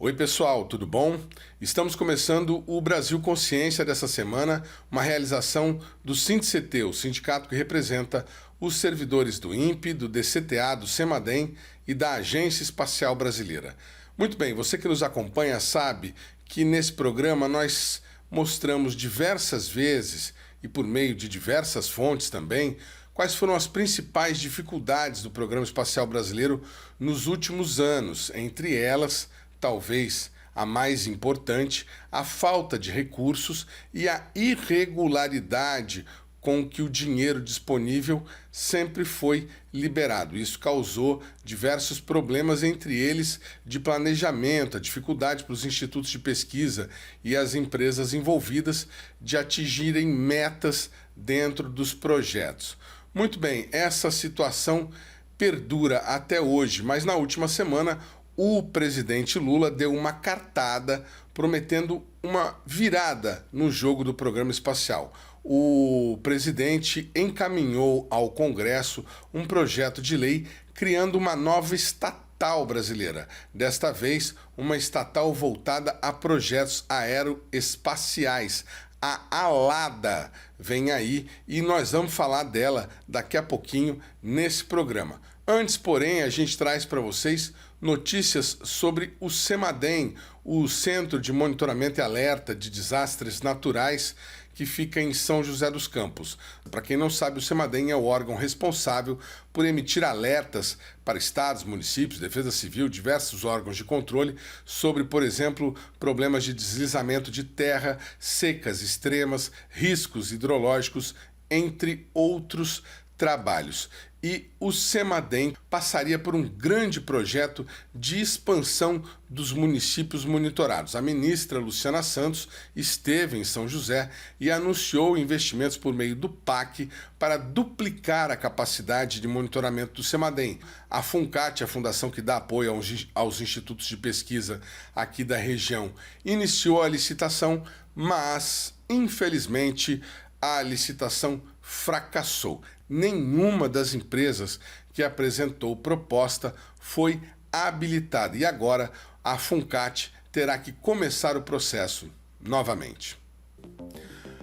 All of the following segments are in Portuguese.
Oi pessoal, tudo bom? Estamos começando o Brasil Consciência dessa semana, uma realização do SINDCT, o sindicato que representa os servidores do INPE, do DCTA, do CEMADEM e da Agência Espacial Brasileira. Muito bem, você que nos acompanha sabe que nesse programa nós mostramos diversas vezes e por meio de diversas fontes também quais foram as principais dificuldades do Programa Espacial Brasileiro nos últimos anos, entre elas talvez a mais importante, a falta de recursos e a irregularidade com que o dinheiro disponível sempre foi liberado. Isso causou diversos problemas, entre eles de planejamento, a dificuldade para os institutos de pesquisa e as empresas envolvidas de atingirem metas dentro dos projetos. Muito bem, essa situação perdura até hoje, mas na última semana o presidente Lula deu uma cartada prometendo uma virada no jogo do programa espacial. O presidente encaminhou ao Congresso um projeto de lei criando uma nova estatal brasileira. Desta vez, uma estatal voltada a projetos aeroespaciais. A ALADA vem aí e nós vamos falar dela daqui a pouquinho nesse programa. Antes, porém, a gente traz para vocês notícias sobre o CEMADEM, o Centro de Monitoramento e Alerta de Desastres Naturais, que fica em São José dos Campos. Para quem não sabe, o CEMADEM é o órgão responsável por emitir alertas para estados, municípios, defesa civil, diversos órgãos de controle sobre, por exemplo, problemas de deslizamento de terra, secas extremas, riscos hidrológicos, entre outros trabalhos. E o CEMADEM passaria por um grande projeto de expansão dos municípios monitorados. A ministra Luciana Santos esteve em São José e anunciou investimentos por meio do PAC para duplicar a capacidade de monitoramento do CEMADEM. A FUNCAT, a fundação que dá apoio aos institutos de pesquisa aqui da região, iniciou a licitação, mas, infelizmente, a licitação fracassou. Nenhuma das empresas que apresentou proposta foi habilitada e agora a FUNCAT terá que começar o processo novamente.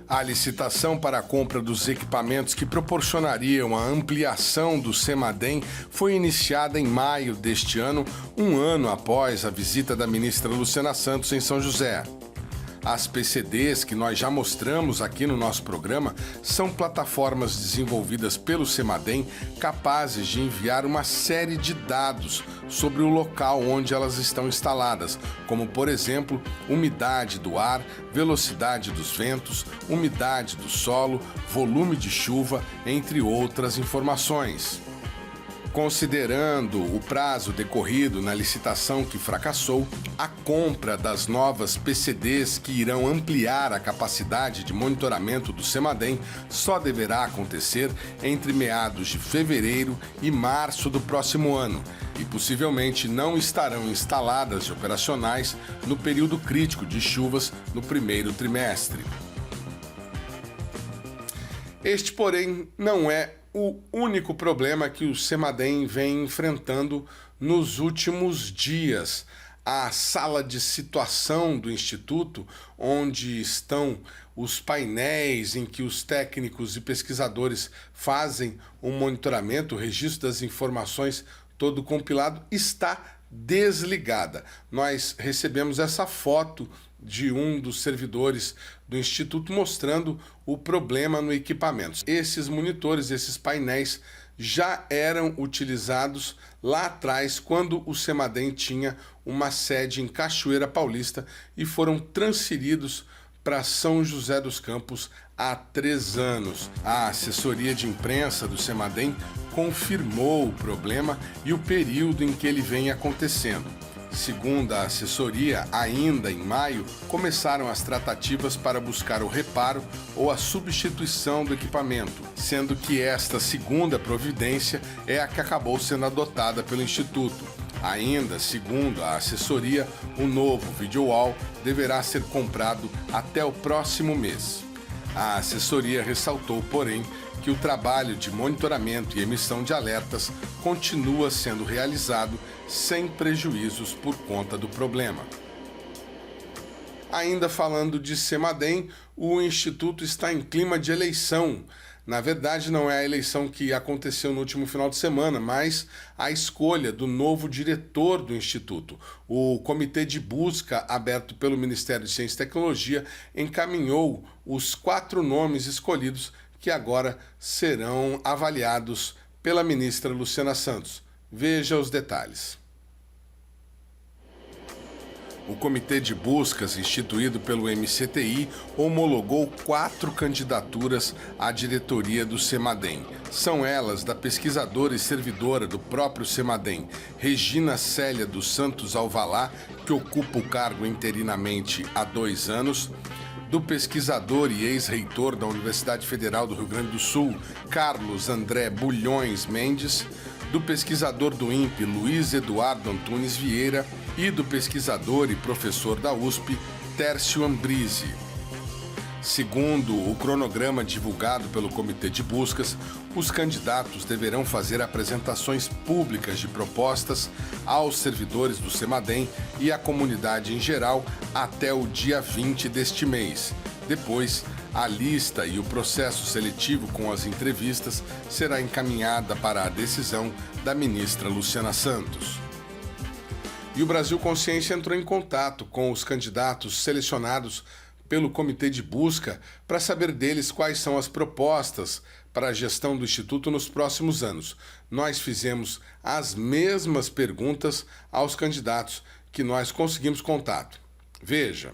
A licitação para a compra dos equipamentos que proporcionariam a ampliação do CEMADEM foi iniciada em maio deste ano, um ano após a visita da ministra Luciana Santos em São José. As PCDs que nós já mostramos aqui no nosso programa são plataformas desenvolvidas pelo CEMADEM capazes de enviar uma série de dados sobre o local onde elas estão instaladas, como, por exemplo, umidade do ar, velocidade dos ventos, umidade do solo, volume de chuva, entre outras informações. Considerando o prazo decorrido na licitação que fracassou, a compra das novas PCDs que irão ampliar a capacidade de monitoramento do CEMADEM só deverá acontecer entre meados de fevereiro e março do próximo ano e possivelmente não estarão instaladas e operacionais no período crítico de chuvas no primeiro trimestre. Este, porém, não é o único problema que o CEMADEM vem enfrentando nos últimos dias. A sala de situação do Instituto, onde estão os painéis em que os técnicos e pesquisadores fazem o monitoramento, o registro das informações todo compilado, está desligada. Nós recebemos essa foto de um dos servidores do Instituto mostrando o problema no equipamento. Esses monitores, esses painéis já eram utilizados lá atrás quando o CEMADEM tinha uma sede em Cachoeira Paulista e foram transferidos para São José dos Campos há 3 anos. A assessoria de imprensa do CEMADEM confirmou o problema e o período em que ele vem acontecendo. Segundo a assessoria, ainda em maio, começaram as tratativas para buscar o reparo ou a substituição do equipamento, sendo que esta segunda providência é a que acabou sendo adotada pelo Instituto. Ainda, segundo a assessoria, o novo videowall deverá ser comprado até o próximo mês. A assessoria ressaltou, porém, que o trabalho de monitoramento e emissão de alertas continua sendo realizado sem prejuízos por conta do problema. Ainda falando de Semadem, o Instituto está em clima de eleição. Na verdade, não é a eleição que aconteceu no último final de semana, mas a escolha do novo diretor do Instituto. O Comitê de Busca, aberto pelo Ministério de Ciência e Tecnologia, encaminhou os 4 nomes escolhidos que agora serão avaliados pela ministra Luciana Santos. Veja os detalhes. O Comitê de Buscas, instituído pelo MCTI, homologou 4 candidaturas à diretoria do Semadem. São elas da pesquisadora e servidora do próprio Semadem, Regina Célia dos Santos Alvalá, que ocupa o cargo interinamente há 2 anos, do pesquisador e ex-reitor da Universidade Federal do Rio Grande do Sul, Carlos André Bulhões Mendes, do pesquisador do INPE, Luiz Eduardo Antunes Vieira, e do pesquisador e professor da USP, Tércio Ambrise. Segundo o cronograma divulgado pelo Comitê de Buscas, os candidatos deverão fazer apresentações públicas de propostas aos servidores do Semadem e à comunidade em geral até o dia 20 deste mês. Depois, a lista e o processo seletivo com as entrevistas será encaminhada para a decisão da ministra Luciana Santos. E o Brasil Consciência entrou em contato com os candidatos selecionados pelo Comitê de Busca para saber deles quais são as propostas para a gestão do Instituto nos próximos anos. Nós fizemos as mesmas perguntas aos candidatos que nós conseguimos contato. Veja.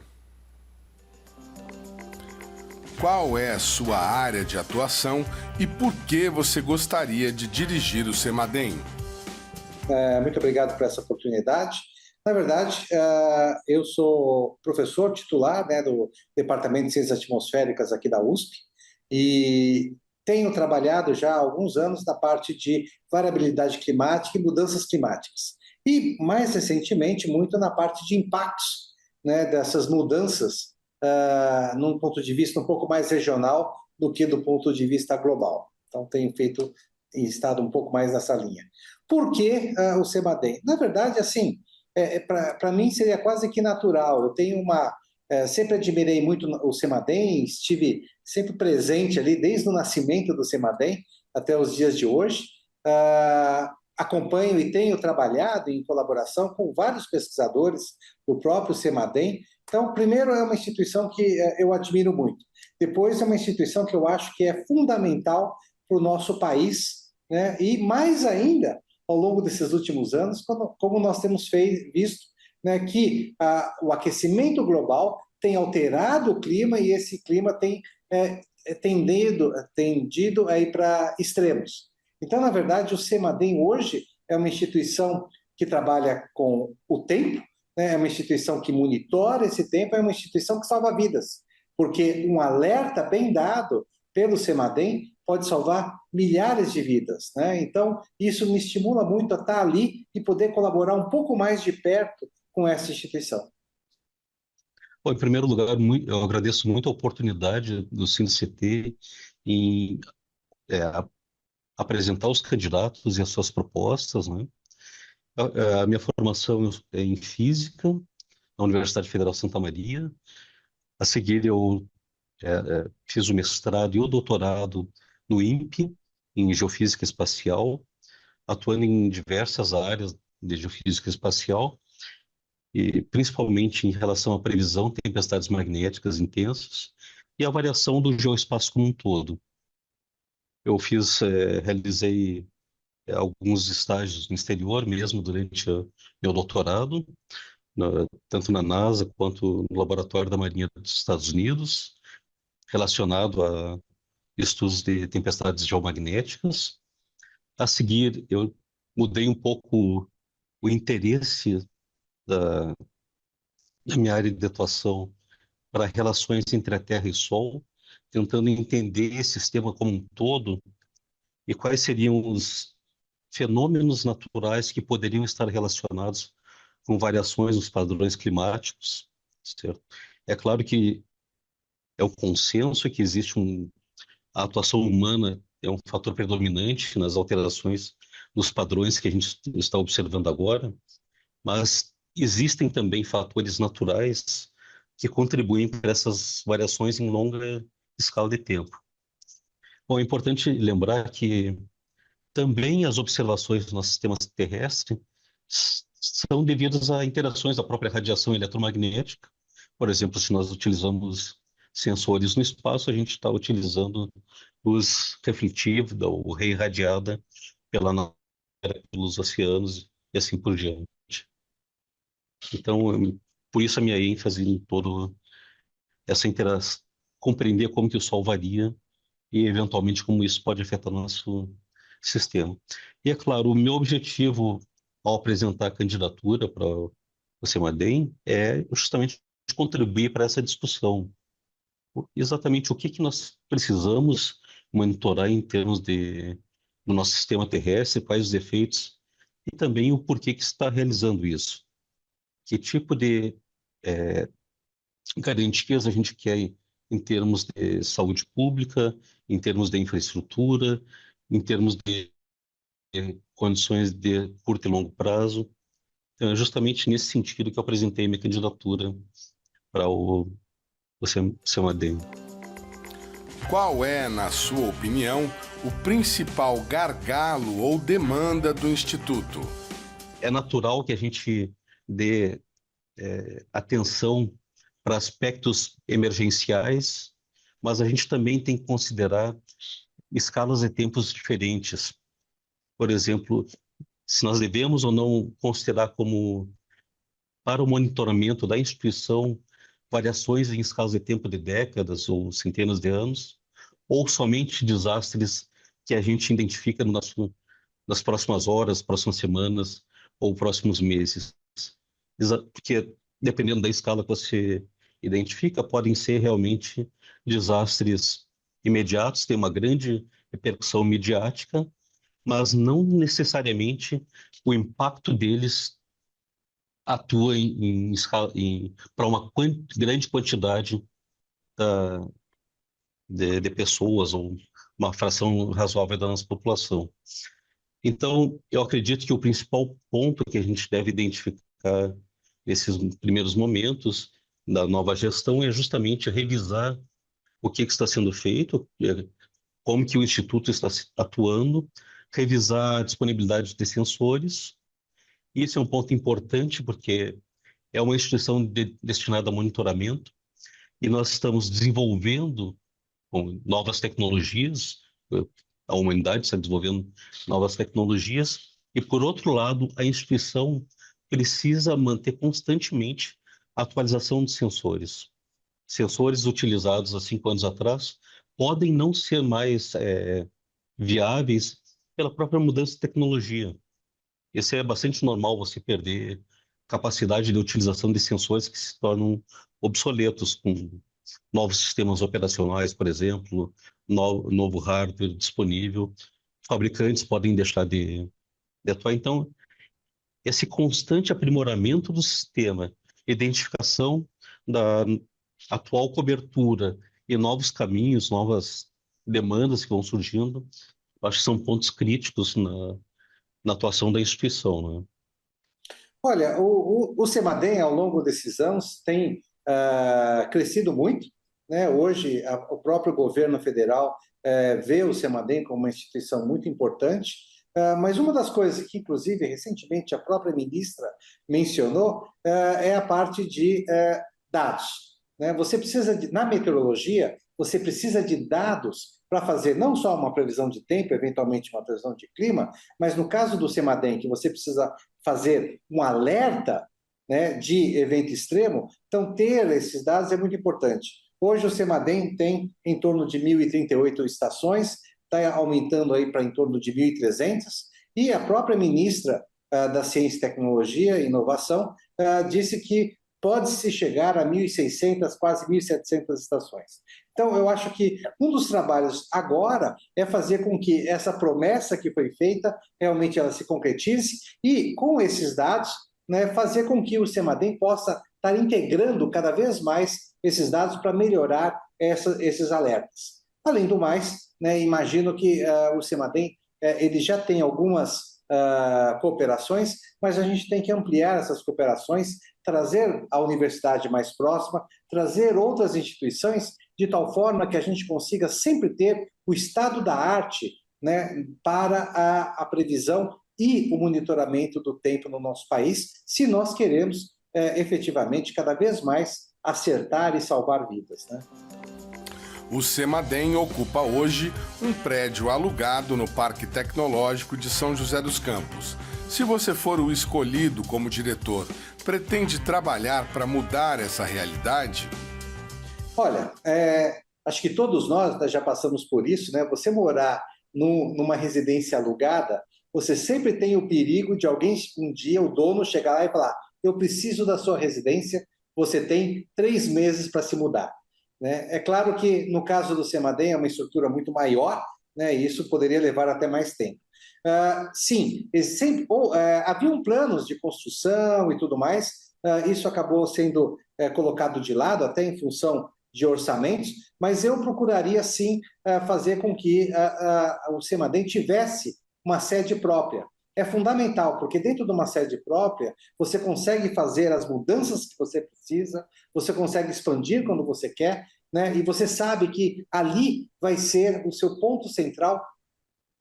Qual é a sua área de atuação e por que você gostaria de dirigir o Semadem? Muito obrigado por essa oportunidade. Na verdade, eu sou professor titular, né, do Departamento de Ciências Atmosféricas aqui da USP e tenho trabalhado já há alguns anos na parte de variabilidade climática e mudanças climáticas. E, mais recentemente, muito na parte de impactos, né, dessas mudanças, num ponto de vista um pouco mais regional do que do ponto de vista global. Então, tenho feito e estado um pouco mais nessa linha. Por que o Semadem? Na verdade, assim, para mim seria quase que natural. Eu tenho sempre admirei muito o Semadem, estive sempre presente ali desde o nascimento do Semadem até os dias de hoje. Acompanho e tenho trabalhado em colaboração com vários pesquisadores do próprio Semadem. Então, primeiro, é uma instituição que eu admiro muito. Depois, é uma instituição que eu acho que é fundamental para o nosso país, né? E mais ainda, ao longo desses últimos anos, como nós temos visto, né, que o aquecimento global tem alterado o clima e esse clima tem tendido a ir para extremos. Então, na verdade, o Semadem hoje é uma instituição que trabalha com o tempo, né, é uma instituição que monitora esse tempo, é uma instituição que salva vidas, porque um alerta bem dado pelo Semadem pode salvar milhares de vidas, né? Então, isso me estimula muito a estar ali e poder colaborar um pouco mais de perto com essa instituição. Bom, em primeiro lugar, eu agradeço muito a oportunidade do SINCT em apresentar os candidatos e as suas propostas, né? A minha formação é em Física, na Universidade Federal Santa Maria. A seguir, eu fiz o mestrado e o doutorado no INPE, em Geofísica Espacial, atuando em diversas áreas de geofísica espacial, e principalmente em relação à previsão de tempestades magnéticas intensas e a variação do geoespaço como um todo. Eu realizei alguns estágios no exterior mesmo durante meu doutorado, tanto na NASA quanto no Laboratório da Marinha dos Estados Unidos, relacionado a estudos de tempestades geomagnéticas. A seguir, eu mudei um pouco o interesse da minha área de atuação para relações entre a Terra e Sol, tentando entender esse sistema como um todo e quais seriam os fenômenos naturais que poderiam estar relacionados com variações nos padrões climáticos, certo? É claro que é o consenso que existe a atuação humana é um fator predominante nas alterações dos padrões que a gente está observando agora, mas existem também fatores naturais que contribuem para essas variações em longa escala de tempo. Bom, é importante lembrar que também as observações do nosso sistema terrestre são devidas a interações da própria radiação eletromagnética. Por exemplo, se nós utilizamos sensores no espaço, a gente está utilizando luz refletida ou reirradiada pela pelos oceanos e assim por diante. Então, por isso a minha ênfase em todo essa interação, compreender como que o Sol varia e, eventualmente, como isso pode afetar o nosso sistema. E, é claro, o meu objetivo ao apresentar a candidatura para o CEMADEM é justamente contribuir para essa discussão. Exatamente o que nós precisamos monitorar em termos do nosso sistema terrestre, quais os efeitos e também o porquê que está realizando isso. Que tipo de garantias a gente quer em termos de saúde pública, em termos de infraestrutura, em termos de condições de curto e longo prazo. Então, é justamente nesse sentido que eu apresentei minha candidatura para o CEMADEM. Qual é, na sua opinião, o principal gargalo ou demanda do Instituto? É natural que a gente dê atenção para aspectos emergenciais, mas a gente também tem que considerar escalas e tempos diferentes. Por exemplo, se nós devemos ou não considerar como, para o monitoramento da instituição, variações em escalas de tempo de décadas ou centenas de anos, ou somente desastres que a gente identifica nas próximas horas, próximas semanas ou próximos meses. Porque, dependendo da escala que você identifica, podem ser realmente desastres imediatos, tem uma grande repercussão midiática, mas não necessariamente o impacto deles atua para uma grande quantidade de pessoas ou uma fração razoável da nossa população. Então, eu acredito que o principal ponto que a gente deve identificar nesses primeiros momentos da nova gestão é justamente revisar o que está sendo feito, como que o Instituto está atuando, revisar a disponibilidade de sensores. Isso é um ponto importante porque é uma instituição destinada a monitoramento e nós estamos desenvolvendo com novas tecnologias, a humanidade está desenvolvendo novas tecnologias, e, por outro lado, a instituição precisa manter constantemente a atualização de sensores. Sensores utilizados há 5 anos atrás podem não ser mais viáveis pela própria mudança de tecnologia. Isso é bastante normal, você perder capacidade de utilização de sensores que se tornam obsoletos com novos sistemas operacionais, por exemplo, novo hardware disponível. Fabricantes podem deixar de atuar. Então, esse constante aprimoramento do sistema, identificação da atual cobertura e novos caminhos, novas demandas que vão surgindo, acho que são pontos críticos na atuação da instituição, né? Olha, o CEMADEM, ao longo desses anos, tem crescido muito, né? Hoje, o próprio governo federal vê o CEMADEM como uma instituição muito importante, mas uma das coisas que, inclusive, recentemente a própria ministra mencionou é a parte de dados, né? Você precisa, na meteorologia, você precisa de dados para fazer não só uma previsão de tempo, eventualmente uma previsão de clima, mas no caso do CEMADEM, que você precisa fazer um alerta, né, de evento extremo, então ter esses dados é muito importante. Hoje o CEMADEM tem em torno de 1.038 estações, está aumentando aí para em torno de 1.300, e a própria ministra da Ciência, Tecnologia e Inovação disse que pode-se chegar a 1.600, quase 1.700 estações. Então, eu acho que um dos trabalhos agora é fazer com que essa promessa que foi feita realmente ela se concretize e, com esses dados, né, fazer com que o CEMADEM possa estar integrando cada vez mais esses dados para melhorar esses alertas. Além do mais, né, imagino que o CEMADEM ele já tem algumas cooperações, mas a gente tem que ampliar essas cooperações, trazer a universidade mais próxima, trazer outras instituições, de tal forma que a gente consiga sempre ter o estado da arte, né, para a previsão e o monitoramento do tempo no nosso país, se nós queremos efetivamente cada vez mais acertar e salvar vidas, né? O CEMADEM ocupa hoje um prédio alugado no Parque Tecnológico de São José dos Campos. Se você for o escolhido como diretor, pretende trabalhar para mudar essa realidade? Olha, acho que todos nós já passamos por isso, né? Você morar numa residência alugada, você sempre tem o perigo de alguém, um dia, o dono, chegar lá e falar: eu preciso da sua residência, você tem 3 meses para se mudar. Né? É claro que, no caso do CEMADEM, é uma estrutura muito maior, né? E isso poderia levar até mais tempo. Sim, haviam planos de construção e tudo mais, isso acabou sendo colocado de lado, até em função de orçamentos, mas eu procuraria, sim, fazer com que o CEMADEM tivesse uma sede própria. É fundamental, porque dentro de uma sede própria, você consegue fazer as mudanças que você precisa, você consegue expandir quando você quer, né? E você sabe que ali vai ser o seu ponto central,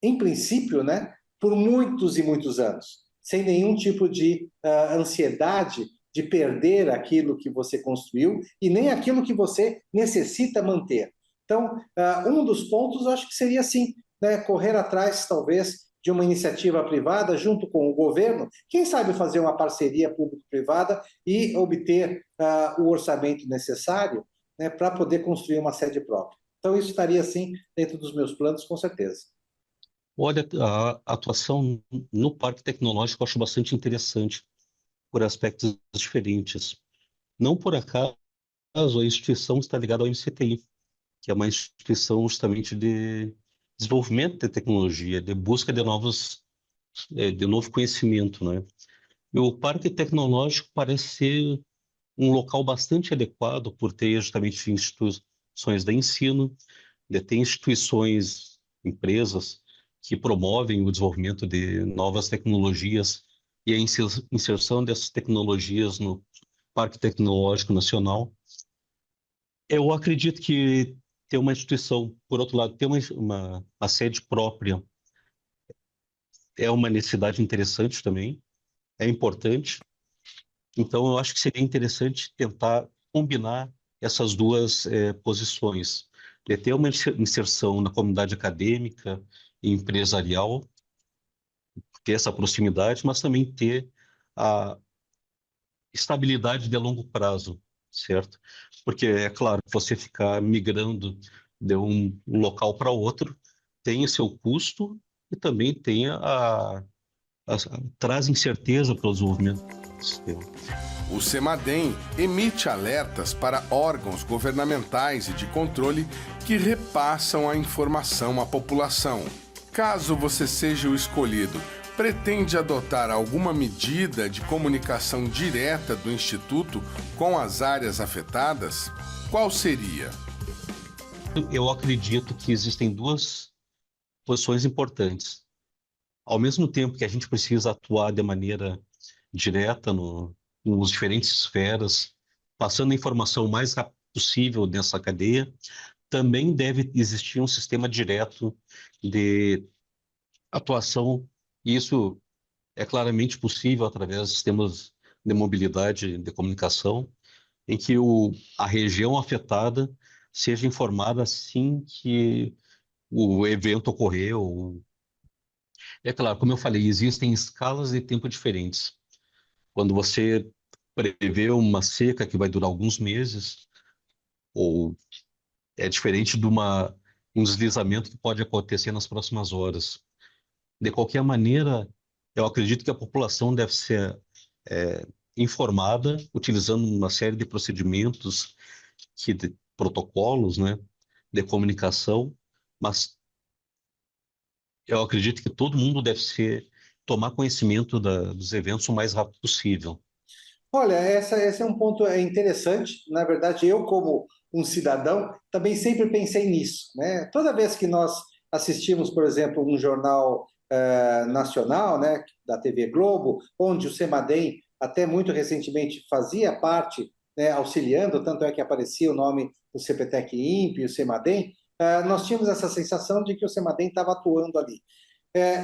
em princípio, né, por muitos e muitos anos, sem nenhum tipo de ansiedade de perder aquilo que você construiu e nem aquilo que você necessita manter. Então, um dos pontos, eu acho que seria assim, né, correr atrás, talvez, de uma iniciativa privada junto com o governo, quem sabe fazer uma parceria público-privada e obter o orçamento necessário, né, para poder construir uma sede própria. Então, isso estaria, sim, dentro dos meus planos, com certeza. Olha, a atuação no Parque Tecnológico eu acho bastante interessante por aspectos diferentes. Não por acaso a instituição está ligada ao MCTI, que é uma instituição justamente de desenvolvimento de tecnologia, de busca de de novo conhecimento, né? E o Parque Tecnológico parece ser um local bastante adequado por ter justamente instituições de ensino, de ter instituições, empresas que promovem o desenvolvimento de novas tecnologias e a inserção dessas tecnologias no Parque Tecnológico Nacional. Eu acredito que ter uma instituição, por outro lado, ter uma sede própria é uma necessidade interessante também, é importante. Então, eu acho que seria interessante tentar combinar essas duas posições, de ter uma inserção na comunidade acadêmica e empresarial, ter essa proximidade, mas também ter a estabilidade de longo prazo, certo? Porque é claro, você ficar migrando de um local para outro tem o seu custo e também tem traz incerteza para o desenvolvimento do sistema. O CEMADEM emite alertas para órgãos governamentais e de controle que repassam a informação à população. Caso você seja o escolhido, pretende adotar alguma medida de comunicação direta do Instituto com as áreas afetadas? Qual seria? Eu acredito que existem duas posições importantes. Ao mesmo tempo que a gente precisa atuar de maneira direta nos diferentes esferas, passando a informação o mais rápido possível nessa cadeia, também deve existir um sistema direto de atuação, e isso é claramente possível através de sistemas de mobilidade, de comunicação, em que a região afetada seja informada assim que o evento ocorreu. É claro, como eu falei, existem escalas de tempo diferentes. Quando você prevê uma seca que vai durar alguns meses, ou é diferente de um deslizamento que pode acontecer nas próximas horas. De qualquer maneira, eu acredito que a população deve ser informada, utilizando uma série de procedimentos, de protocolos, né, de comunicação, mas eu acredito que todo mundo deve tomar conhecimento dos eventos o mais rápido possível. Olha, esse é um ponto interessante. Na verdade, eu, como um cidadão, também sempre pensei nisso, né? Toda vez que nós assistimos, por exemplo, um jornal nacional, né, da TV Globo, onde o CEMADEM até muito recentemente fazia parte, né, auxiliando, tanto é que aparecia o nome do CPTEC-INPE e o CEMADEM, nós tínhamos essa sensação de que o CEMADEM estava atuando ali.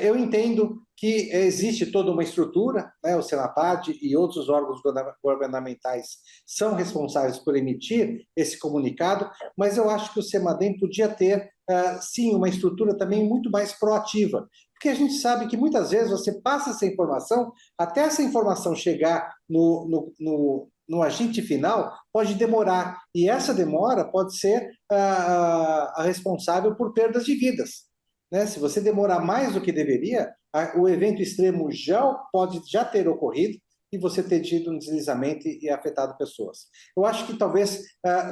Eu entendo que existe toda uma estrutura, né, o Senapad e outros órgãos governamentais são responsáveis por emitir esse comunicado, mas eu acho que o CEMADEM podia ter, sim, uma estrutura também muito mais proativa, porque a gente sabe que muitas vezes você passa essa informação, até essa informação chegar no agente final, pode demorar, e essa demora pode ser a responsável por perdas de vidas. Né? Se você demorar mais do que deveria, o evento extremo pode já ter ocorrido e você ter tido um deslizamento e afetado pessoas. Eu acho que talvez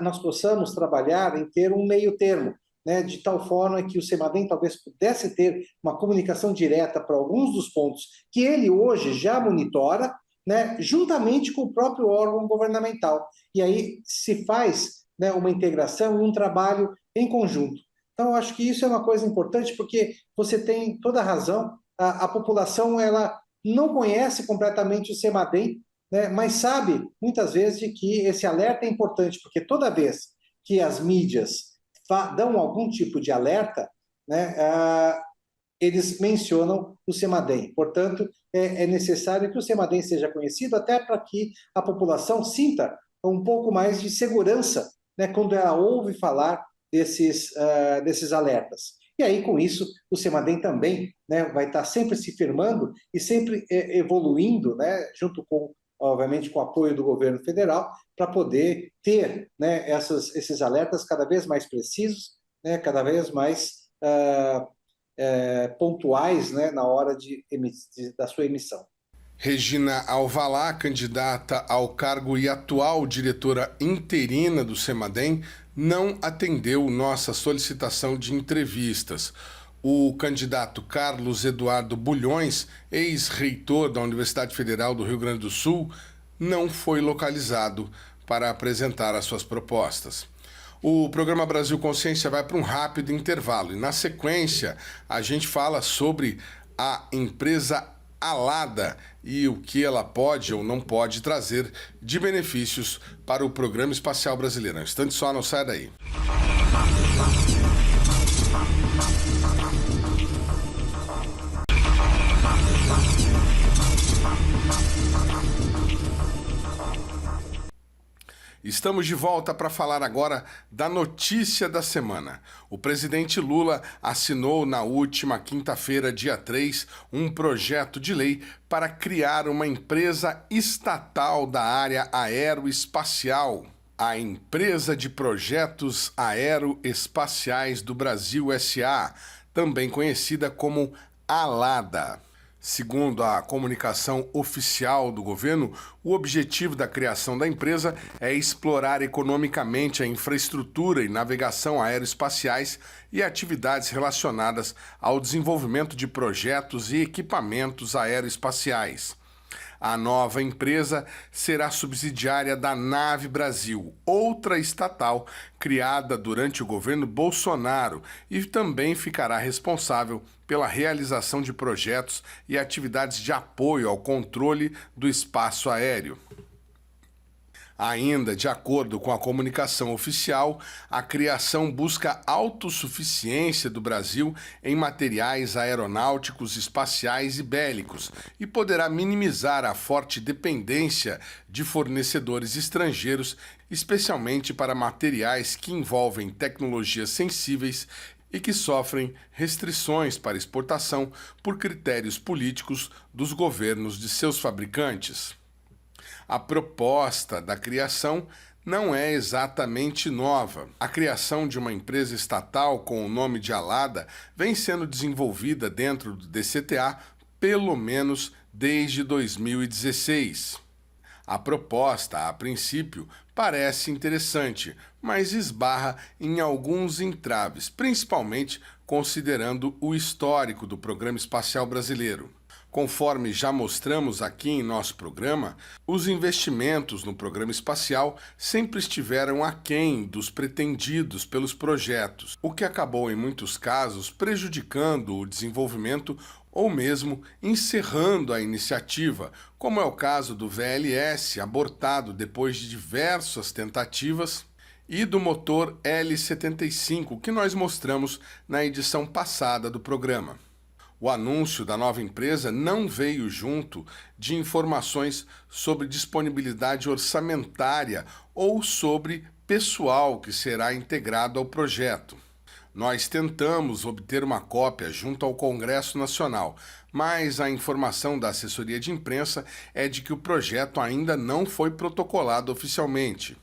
nós possamos trabalhar em ter um meio termo, né, de tal forma que o CEMADEM talvez pudesse ter uma comunicação direta para alguns dos pontos que ele hoje já monitora, né, juntamente com o próprio órgão governamental. E aí se faz, né, uma integração e um trabalho em conjunto. Então, eu acho que isso é uma coisa importante, porque você tem toda a razão, a população ela não conhece completamente o CEMADEM, né, mas sabe, muitas vezes, de que esse alerta é importante, porque toda vez que as mídias dão algum tipo de alerta, né, eles mencionam o CEMADEM. Portanto, é necessário que o CEMADEM seja conhecido, até para que a população sinta um pouco mais de segurança, né, quando ela ouve falar desses alertas. E aí, com isso, o CEMADEM também, né, vai estar sempre se firmando e sempre evoluindo, né, junto com, obviamente, com o apoio do governo federal, para poder ter, né, esses alertas cada vez mais precisos, né, cada vez mais pontuais, né, na hora da sua emissão. Regina Alvalá, candidata ao cargo e atual diretora interina do CEMADEM, não atendeu nossa solicitação de entrevistas. O candidato Carlos Eduardo Bulhões, ex-reitor da Universidade Federal do Rio Grande do Sul, não foi localizado para apresentar as suas propostas. O programa Brasil Consciência vai para um rápido intervalo e, na sequência, a gente fala sobre a empresa Alada e o que ela pode ou não pode trazer de benefícios para o Programa Espacial Brasileiro. Um instante só, não sai daí. Estamos de volta para falar agora da notícia da semana. O presidente Lula assinou na última quinta-feira, dia 3, um projeto de lei para criar uma empresa estatal da área aeroespacial. A Empresa de Projetos Aeroespaciais do Brasil S.A., também conhecida como ALADA. Segundo a comunicação oficial do governo, o objetivo da criação da empresa é explorar economicamente a infraestrutura e navegação aeroespaciais e atividades relacionadas ao desenvolvimento de projetos e equipamentos aeroespaciais. A nova empresa será subsidiária da Nave Brasil, outra estatal criada durante o governo Bolsonaro, e também ficará responsável pela realização de projetos e atividades de apoio ao controle do espaço aéreo. Ainda de acordo com a comunicação oficial, a criação busca autossuficiência do Brasil em materiais aeronáuticos, espaciais e bélicos e poderá minimizar a forte dependência de fornecedores estrangeiros, especialmente para materiais que envolvem tecnologias sensíveis e que sofrem restrições para exportação por critérios políticos dos governos de seus fabricantes. A proposta da criação não é exatamente nova. A criação de uma empresa estatal com o nome de Alada vem sendo desenvolvida dentro do DCTA pelo menos desde 2016. A proposta, a princípio, parece interessante, mas esbarra em alguns entraves, principalmente considerando o histórico do Programa Espacial Brasileiro. Conforme já mostramos aqui em nosso programa, os investimentos no programa espacial sempre estiveram aquém dos pretendidos pelos projetos, o que acabou, em muitos casos, prejudicando o desenvolvimento ou mesmo encerrando a iniciativa, como é o caso do VLS, abortado depois de diversas tentativas, e do motor L-75, que nós mostramos na edição passada do programa. O anúncio da nova empresa não veio junto de informações sobre disponibilidade orçamentária ou sobre pessoal que será integrado ao projeto. Nós tentamos obter uma cópia junto ao Congresso Nacional, mas a informação da assessoria de imprensa é de que o projeto ainda não foi protocolado oficialmente.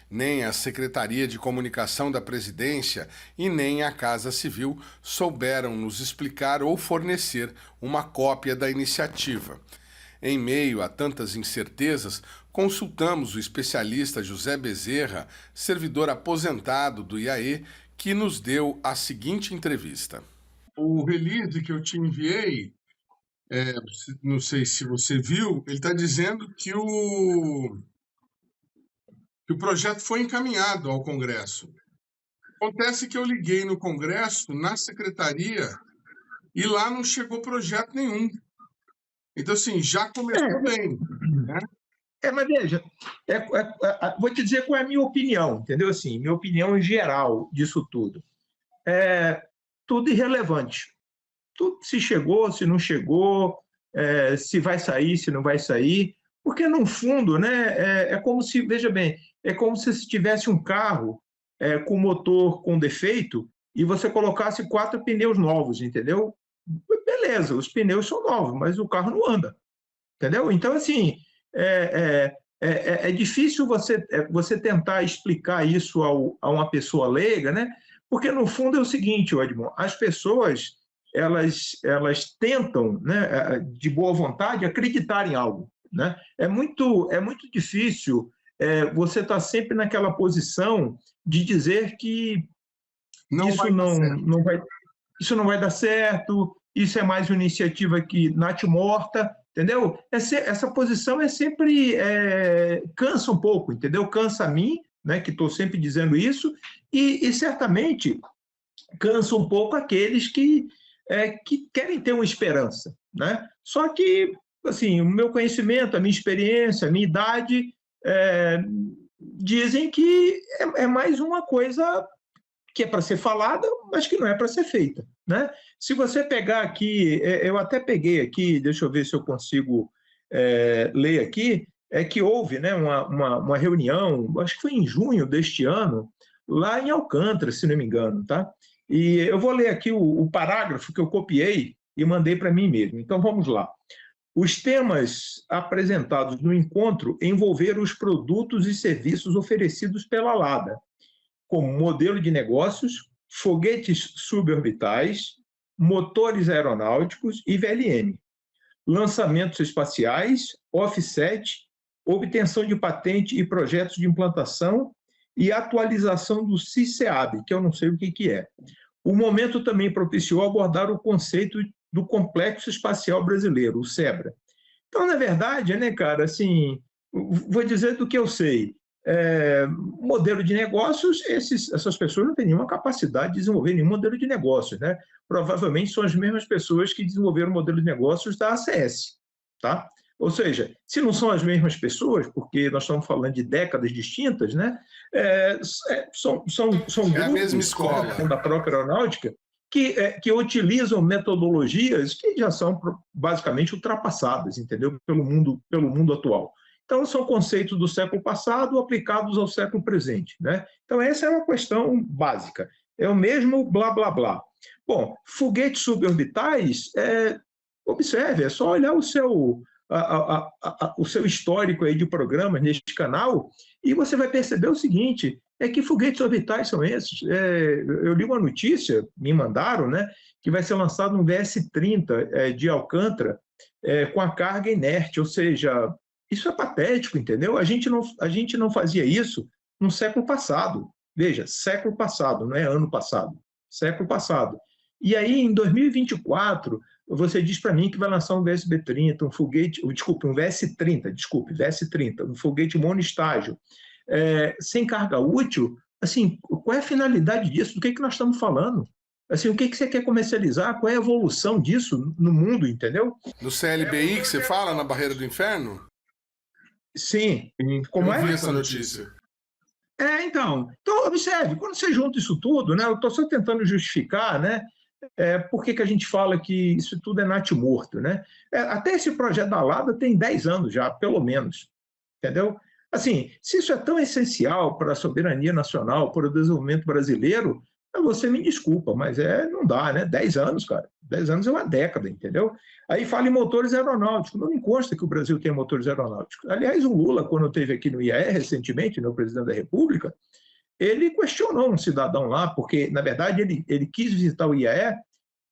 Nem a Secretaria de Comunicação da Presidência e nem a Casa Civil souberam nos explicar ou fornecer uma cópia da iniciativa. Em meio a tantas incertezas, consultamos o especialista José Bezerra, servidor aposentado do IAE, que nos deu a seguinte entrevista. O release que eu te enviei, não sei se você viu, ele está dizendo que o projeto foi encaminhado ao Congresso. Acontece que eu liguei no Congresso, na secretaria, e lá não chegou projeto nenhum. Então, assim, já começou bem, né? Mas veja, vou te dizer qual é a minha opinião, entendeu? Assim, minha opinião geral disso tudo. Tudo irrelevante. Tudo, se chegou, se não chegou, se vai sair, se não vai sair. Porque, no fundo, né, é como se, veja bem, é como se tivesse um carro com motor com defeito e você colocasse 4 pneus novos, entendeu? Beleza, os pneus são novos, mas o carro não anda, entendeu? Então, assim, é difícil você tentar explicar isso a uma pessoa leiga, né? Porque, no fundo, é o seguinte, Edmond, as pessoas elas tentam, né, de boa vontade, acreditar em algo. Né? É muito difícil você estar sempre naquela posição de dizer que isso não vai dar certo, isso é mais uma iniciativa que natimorta, entendeu? Essa posição sempre cansa um pouco, entendeu? Cansa a mim, né, que estou sempre dizendo isso, e certamente cansa um pouco aqueles que querem ter uma esperança, né? Só que, assim, o meu conhecimento, a minha experiência, a minha idade dizem que é mais uma coisa que é para ser falada, mas que não é para ser feita, né? Se você pegar aqui, eu até peguei aqui, deixa eu ver se eu consigo ler aqui, que houve, né, uma reunião, acho que foi em junho deste ano, lá em Alcântara, se não me engano, tá? E eu vou ler aqui o parágrafo que eu copiei e mandei para mim mesmo. Então, vamos lá. Os temas apresentados no encontro envolveram os produtos e serviços oferecidos pela LADA, como modelo de negócios, foguetes suborbitais, motores aeronáuticos e VLN, lançamentos espaciais, offset, obtenção de patente e projetos de implantação e atualização do CICEAB, que eu não sei o que é. O momento também propiciou abordar o conceito do Complexo Espacial Brasileiro, o SEBRA. Então, na verdade, né, cara, assim, vou dizer do que eu sei. Modelo de negócios, essas pessoas não têm nenhuma capacidade de desenvolver nenhum modelo de negócios, né? Provavelmente são as mesmas pessoas que desenvolveram o modelo de negócios da ACS, tá? Ou seja, se não são as mesmas pessoas, porque nós estamos falando de décadas distintas, né? São grupos a mesma escola da própria aeronáutica que utilizam metodologias que já são basicamente ultrapassadas, entendeu? Pelo mundo atual. Então, são conceitos do século passado aplicados ao século presente, né? Então, essa é uma questão básica. É o mesmo blá, blá, blá. Bom, foguetes suborbitais, observe, é só olhar o seu histórico aí de programas neste canal e você vai perceber o seguinte, que foguetes orbitais são esses? Eu li uma notícia, me mandaram, né, que vai ser lançado um VS-30 de Alcântara com a carga inerte, ou seja, isso é patético, entendeu? A gente não fazia isso no século passado. Veja, século passado, não é ano passado. Século passado. E aí, em 2024, você diz para mim que vai lançar um VSB-30, um foguete, desculpe, um VS-30, VS-30, um foguete monoestágio, sem carga útil. Assim, qual é a finalidade disso? Do que nós estamos falando? Assim, o que você quer comercializar? Qual é a evolução disso no mundo, entendeu? No CLBI que você fala, na Barreira do Inferno? Sim. Como Eu vi essa notícia. Então, observe, quando você junta isso tudo, né, eu estou só tentando justificar, né, por que a gente fala que isso tudo é natimorto, né? Até esse projeto da Lada tem 10 anos já, pelo menos, entendeu? Assim, se isso é tão essencial para a soberania nacional, para o desenvolvimento brasileiro, você me desculpa, mas não dá, né? 10 anos, cara. 10 anos é uma década, entendeu? Aí fala em motores aeronáuticos. Não me consta que o Brasil tem motores aeronáuticos. Aliás, o Lula, quando esteve aqui no IAE recentemente, né, o presidente da República, ele questionou um cidadão lá, porque, na verdade, ele quis visitar o IAE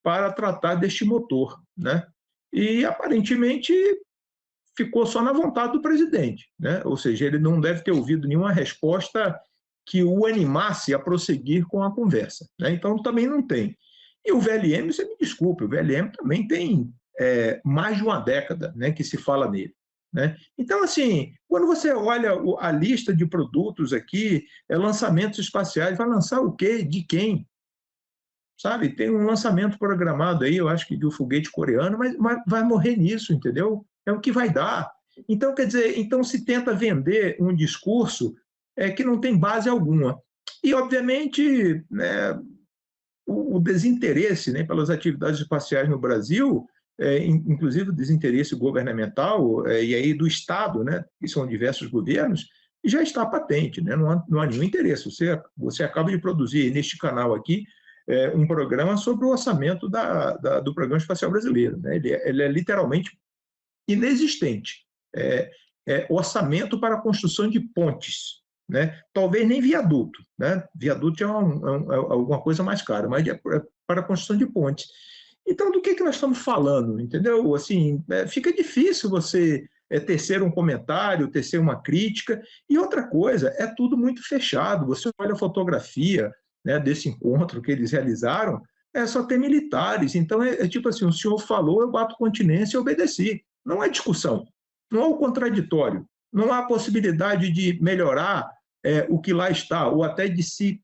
para tratar deste motor, né? E, aparentemente, ficou só na vontade do presidente, né? Ou seja, ele não deve ter ouvido nenhuma resposta que o animasse a prosseguir com a conversa, né? Então, também não tem. E o VLM, você me desculpe, o VLM também tem mais de uma década, né, que se fala nele, né? Então, assim, quando você olha a lista de produtos aqui, lançamentos espaciais, vai lançar o quê? De quem? Sabe? Tem um lançamento programado aí, eu acho que de um foguete coreano, mas vai morrer nisso, entendeu? É o que vai dar. Então, quer dizer, então se tenta vender um discurso que não tem base alguma. E, obviamente, né, o desinteresse, né, pelas atividades espaciais no Brasil, inclusive o desinteresse governamental e aí do Estado, né, que são diversos governos, já está patente, né? Não há nenhum interesse. Você acaba de produzir neste canal aqui um programa sobre o orçamento do Programa Espacial Brasileiro, né? Ele é literalmente inexistente. Orçamento para a construção de pontes, né? Talvez nem viaduto, né? Viaduto é alguma coisa mais cara, mas para a construção de pontes. Então, do que nós estamos falando, entendeu? Assim, fica difícil você tecer um comentário, tecer uma crítica. E outra coisa, é tudo muito fechado. Você olha a fotografia, né, desse encontro que eles realizaram, só tem militares. Então, tipo assim, o senhor falou, eu bato continência e obedeci. Não há discussão, não há o contraditório, não há possibilidade de melhorar o que lá está, ou até de se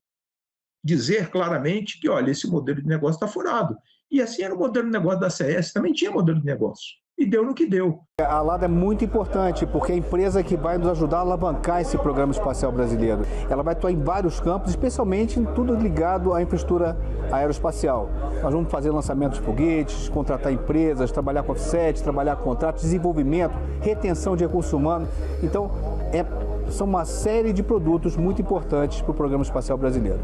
dizer claramente que, olha, esse modelo de negócio está furado. E assim era o modelo de negócio da CS, também tinha modelo de negócio. E deu no que deu. A Lada é muito importante, porque é a empresa que vai nos ajudar a alavancar esse programa espacial brasileiro. Ela vai atuar em vários campos, especialmente em tudo ligado à infraestrutura aeroespacial. Nós vamos fazer lançamentos de foguetes, contratar empresas, trabalhar com offset, trabalhar com contratos, desenvolvimento, retenção de recursos humanos. Então, são uma série de produtos muito importantes para o programa espacial brasileiro.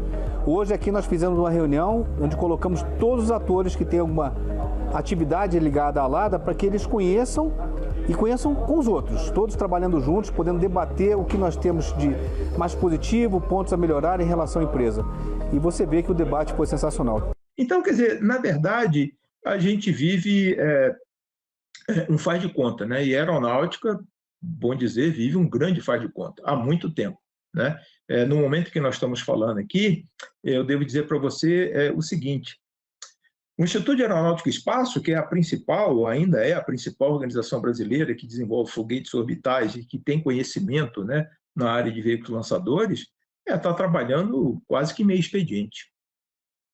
Hoje aqui nós fizemos uma reunião onde colocamos todos os atores que têm alguma atividade ligada à Lada para que eles conheçam e conheçam com os outros, todos trabalhando juntos, podendo debater o que nós temos de mais positivo, pontos a melhorar em relação à empresa. E você vê que o debate foi sensacional. Então, quer dizer, na verdade, a gente vive um faz de conta, né? E a aeronáutica, bom dizer, vive um grande faz de conta, há muito tempo, né? No momento que nós estamos falando aqui, eu devo dizer para você o seguinte: o Instituto de Aeronáutica e Espaço, que é a principal, ainda é a principal organização brasileira que desenvolve foguetes orbitais e que tem conhecimento, né, na área de veículos lançadores, está trabalhando quase que meio expediente,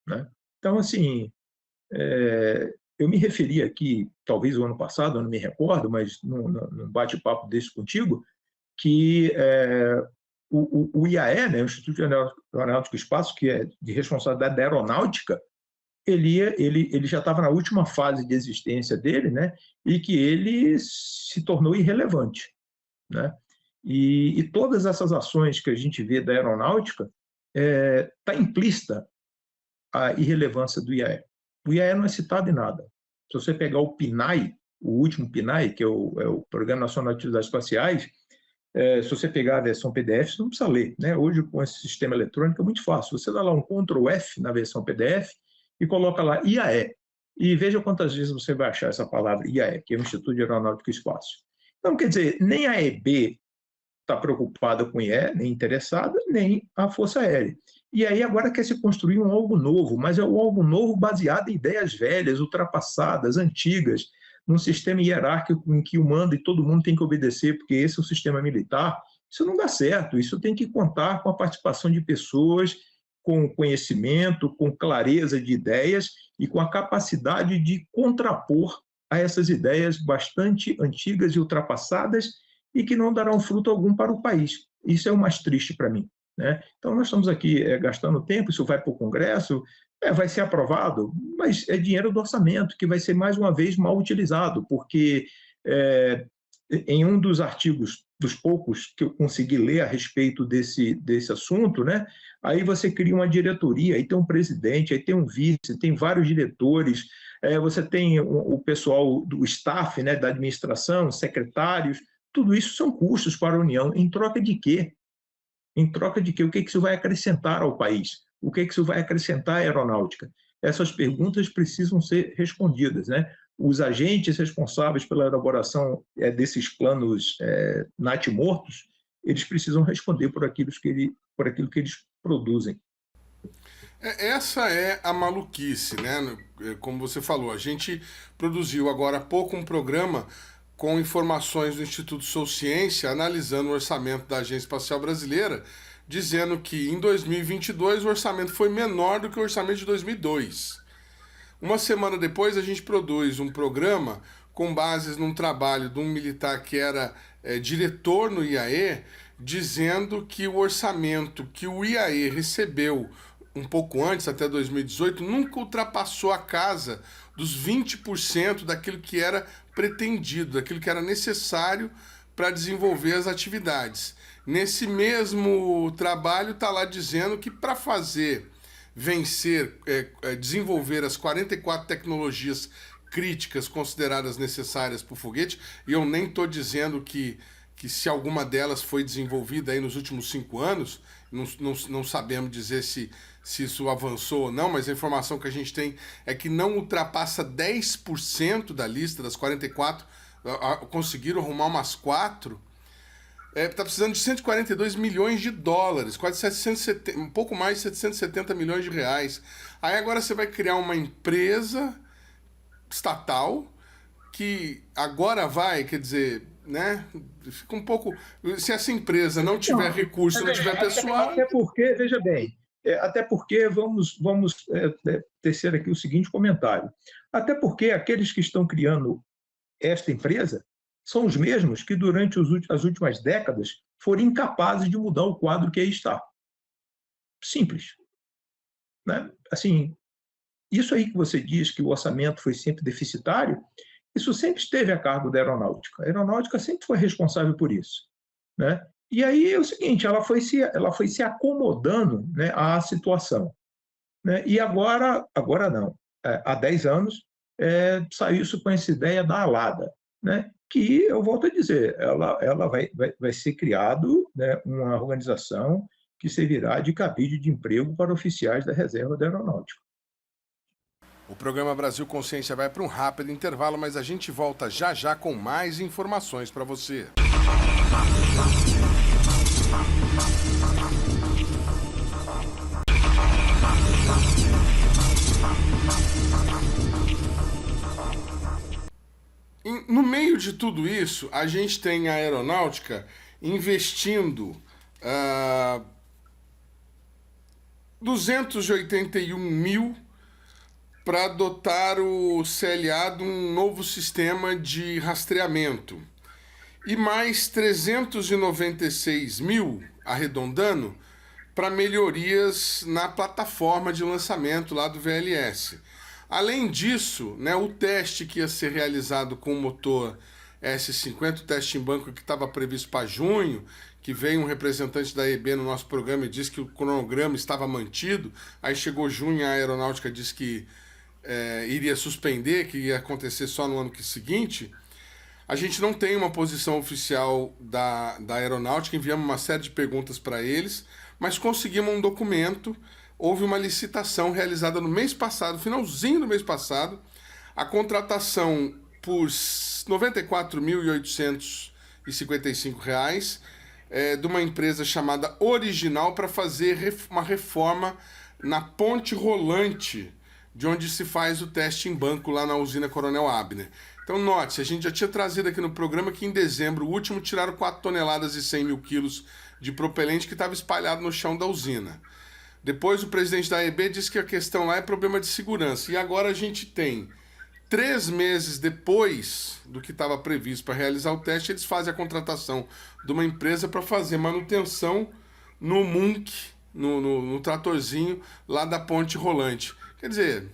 né? Então, assim, eu me referi aqui, talvez o ano passado, eu não me recordo, mas num bate-papo desse contigo, que o IAE, né, o Instituto de Aeronáutica e Espaço, que é de responsabilidade da aeronáutica, ele já estava na última fase de existência dele, né, e que ele se tornou irrelevante, né? E todas essas ações que a gente vê da aeronáutica está implícita a irrelevância do IAE. O IAE não é citado em nada. Se você pegar o PNAE, o último PNAE, que é o Programa Nacional de Atividades Espaciais, se você pegar a versão PDF, você não precisa ler, né? Hoje, com esse sistema eletrônico, é muito fácil. Você dá lá um Ctrl F na versão PDF e coloca lá IAE. E veja quantas vezes você vai achar essa palavra IAE, que é o Instituto de Aeronáutica e Espaço. Então, quer dizer, nem a EB está preocupada com IAE, nem interessada, nem a Força Aérea. E aí agora quer se construir um algo novo, mas é um algo novo baseado em ideias velhas, ultrapassadas, antigas, num sistema hierárquico em que o manda e todo mundo tem que obedecer, porque esse é o sistema militar. Isso não dá certo, isso tem que contar com a participação de pessoas com conhecimento, com clareza de ideias e com a capacidade de contrapor a essas ideias bastante antigas e ultrapassadas e que não darão fruto algum para o país. Isso é o mais triste para mim, né? Então, nós estamos aqui gastando tempo, isso vai para o Congresso, vai ser aprovado, mas é dinheiro do orçamento que vai ser, mais uma vez, mal utilizado, porque em um dos artigos, dos poucos que eu consegui ler a respeito desse assunto, né? Aí você cria uma diretoria, aí tem um presidente, aí tem um vice, tem vários diretores, você tem o pessoal do staff, né, da administração, secretários, tudo isso são custos para a União. Em troca de quê? Em troca de quê? O que isso vai acrescentar ao país? O que isso vai acrescentar à aeronáutica? Essas perguntas precisam ser respondidas, né? Os agentes responsáveis pela elaboração desses planos natimortos, eles precisam responder por aquilo que eles produzem. Essa é a maluquice, né? Como você falou, a gente produziu agora há pouco um programa com informações do Instituto Sou Ciência, analisando o orçamento da Agência Espacial Brasileira, dizendo que em 2022 o orçamento foi menor do que o orçamento de 2002. Uma semana depois a gente produz um programa com bases num trabalho de um militar que era diretor no IAE, dizendo que o orçamento que o IAE recebeu um pouco antes, até 2018, nunca ultrapassou a casa dos 20% daquilo que era pretendido, daquilo que era necessário para desenvolver as atividades. Nesse mesmo trabalho está lá dizendo que para desenvolver as 44 tecnologias críticas consideradas necessárias para o foguete, e eu nem estou dizendo que se alguma delas foi desenvolvida aí nos últimos 5 anos, não sabemos dizer se isso avançou ou não, mas a informação que a gente tem é que não ultrapassa 10% da lista das 44, conseguiram arrumar umas 4. Está precisando de 142 milhões de dólares, quase 770, um pouco mais de 770 milhões de reais. Aí agora você vai criar uma empresa estatal que agora vai, quer dizer, né? Fica um pouco. Se essa empresa não tiver recurso, não tiver pessoal. Até porque, veja bem, até porque vamos tecer aqui o seguinte comentário. Até porque aqueles que estão criando esta empresa são os mesmos que, durante as últimas décadas, foram incapazes de mudar o quadro que aí está. Simples. Né? Assim, isso aí que você diz que o orçamento foi sempre deficitário, isso sempre esteve a cargo da aeronáutica. A aeronáutica sempre foi responsável por isso. Né? E aí é o seguinte, ela foi se acomodando, né, à situação. Né? E agora não. Há 10 anos, saiu isso com essa ideia da ALADA, né? Que, eu volto a dizer, ela vai ser criado, né, uma organização que servirá de cabide de emprego para oficiais da reserva da aeronáutica. O programa Brasil Consciência vai para um rápido intervalo, mas a gente volta já já com mais informações para você. No meio de tudo isso, a gente tem a aeronáutica investindo 281 mil para dotar o CLA de um novo sistema de rastreamento e mais 396 mil, arredondando, para melhorias na plataforma de lançamento lá do VLS. Além disso, né, o teste que ia ser realizado com o motor S50, o teste em banco que estava previsto para junho, que veio um representante da EB no nosso programa e disse que o cronograma estava mantido, aí chegou junho e a aeronáutica disse que iria suspender, que ia acontecer só no ano seguinte. A gente não tem uma posição oficial da aeronáutica, enviamos uma série de perguntas para eles, mas conseguimos um documento. Houve uma licitação realizada no mês passado, finalzinho do mês passado, a contratação por R$ 94.855, de uma empresa chamada Original para fazer uma reforma na ponte rolante de onde se faz o teste em banco lá na usina Coronel Abner. Então, note, a gente já tinha trazido aqui no programa que em dezembro, o último, tiraram 4 toneladas e 100 mil quilos de propelente que estava espalhado no chão da usina. Depois, o presidente da AEB disse que a questão lá é problema de segurança. E agora a gente tem 3 meses depois do que estava previsto para realizar o teste, eles fazem a contratação de uma empresa para fazer manutenção no MUNC, no tratorzinho lá da ponte rolante. Quer dizer,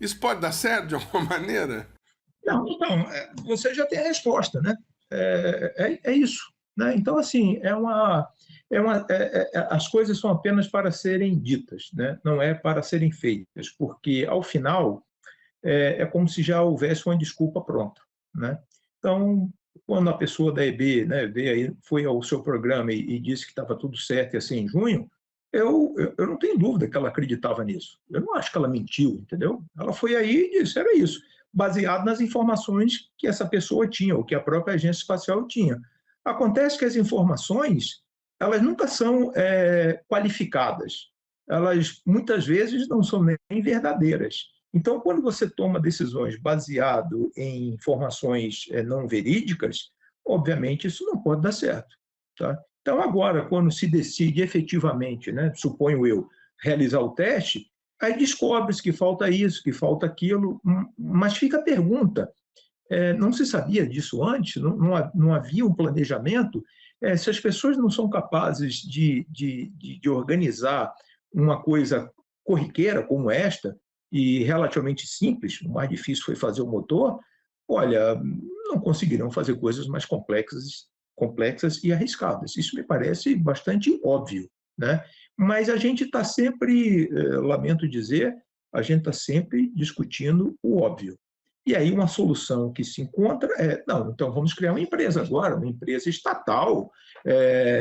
isso pode dar certo de alguma maneira? Não, então, você já tem a resposta, né? É isso, né? Então, assim, as coisas são apenas para serem ditas, né? Não é para serem feitas, porque, ao final, é como se já houvesse uma desculpa pronta, né? Então, quando a pessoa da EB, né, foi ao seu programa e disse que estava tudo certo e assim em junho, eu não tenho dúvida que ela acreditava nisso. Eu não acho que ela mentiu, entendeu? Ela foi aí e disse, era isso, baseado nas informações que essa pessoa tinha, ou que a própria agência espacial tinha. Acontece que as informações, elas nunca são qualificadas. Elas, muitas vezes, não são nem verdadeiras. Então, quando você toma decisões baseado em informações não verídicas, obviamente isso não pode dar certo, tá? Então, agora, quando se decide efetivamente, né, suponho eu, realizar o teste, aí descobre-se que falta isso, que falta aquilo, mas fica a pergunta, não se sabia disso antes? Não havia um planejamento? Se as pessoas não são capazes de organizar uma coisa corriqueira como esta, e relativamente simples, o mais difícil foi fazer o motor, olha, não conseguirão fazer coisas mais complexas e arriscadas. Isso me parece bastante óbvio, né? Mas a gente está sempre, lamento dizer, a gente está sempre discutindo o óbvio. E aí uma solução que se encontra não, então vamos criar uma empresa agora, uma empresa estatal,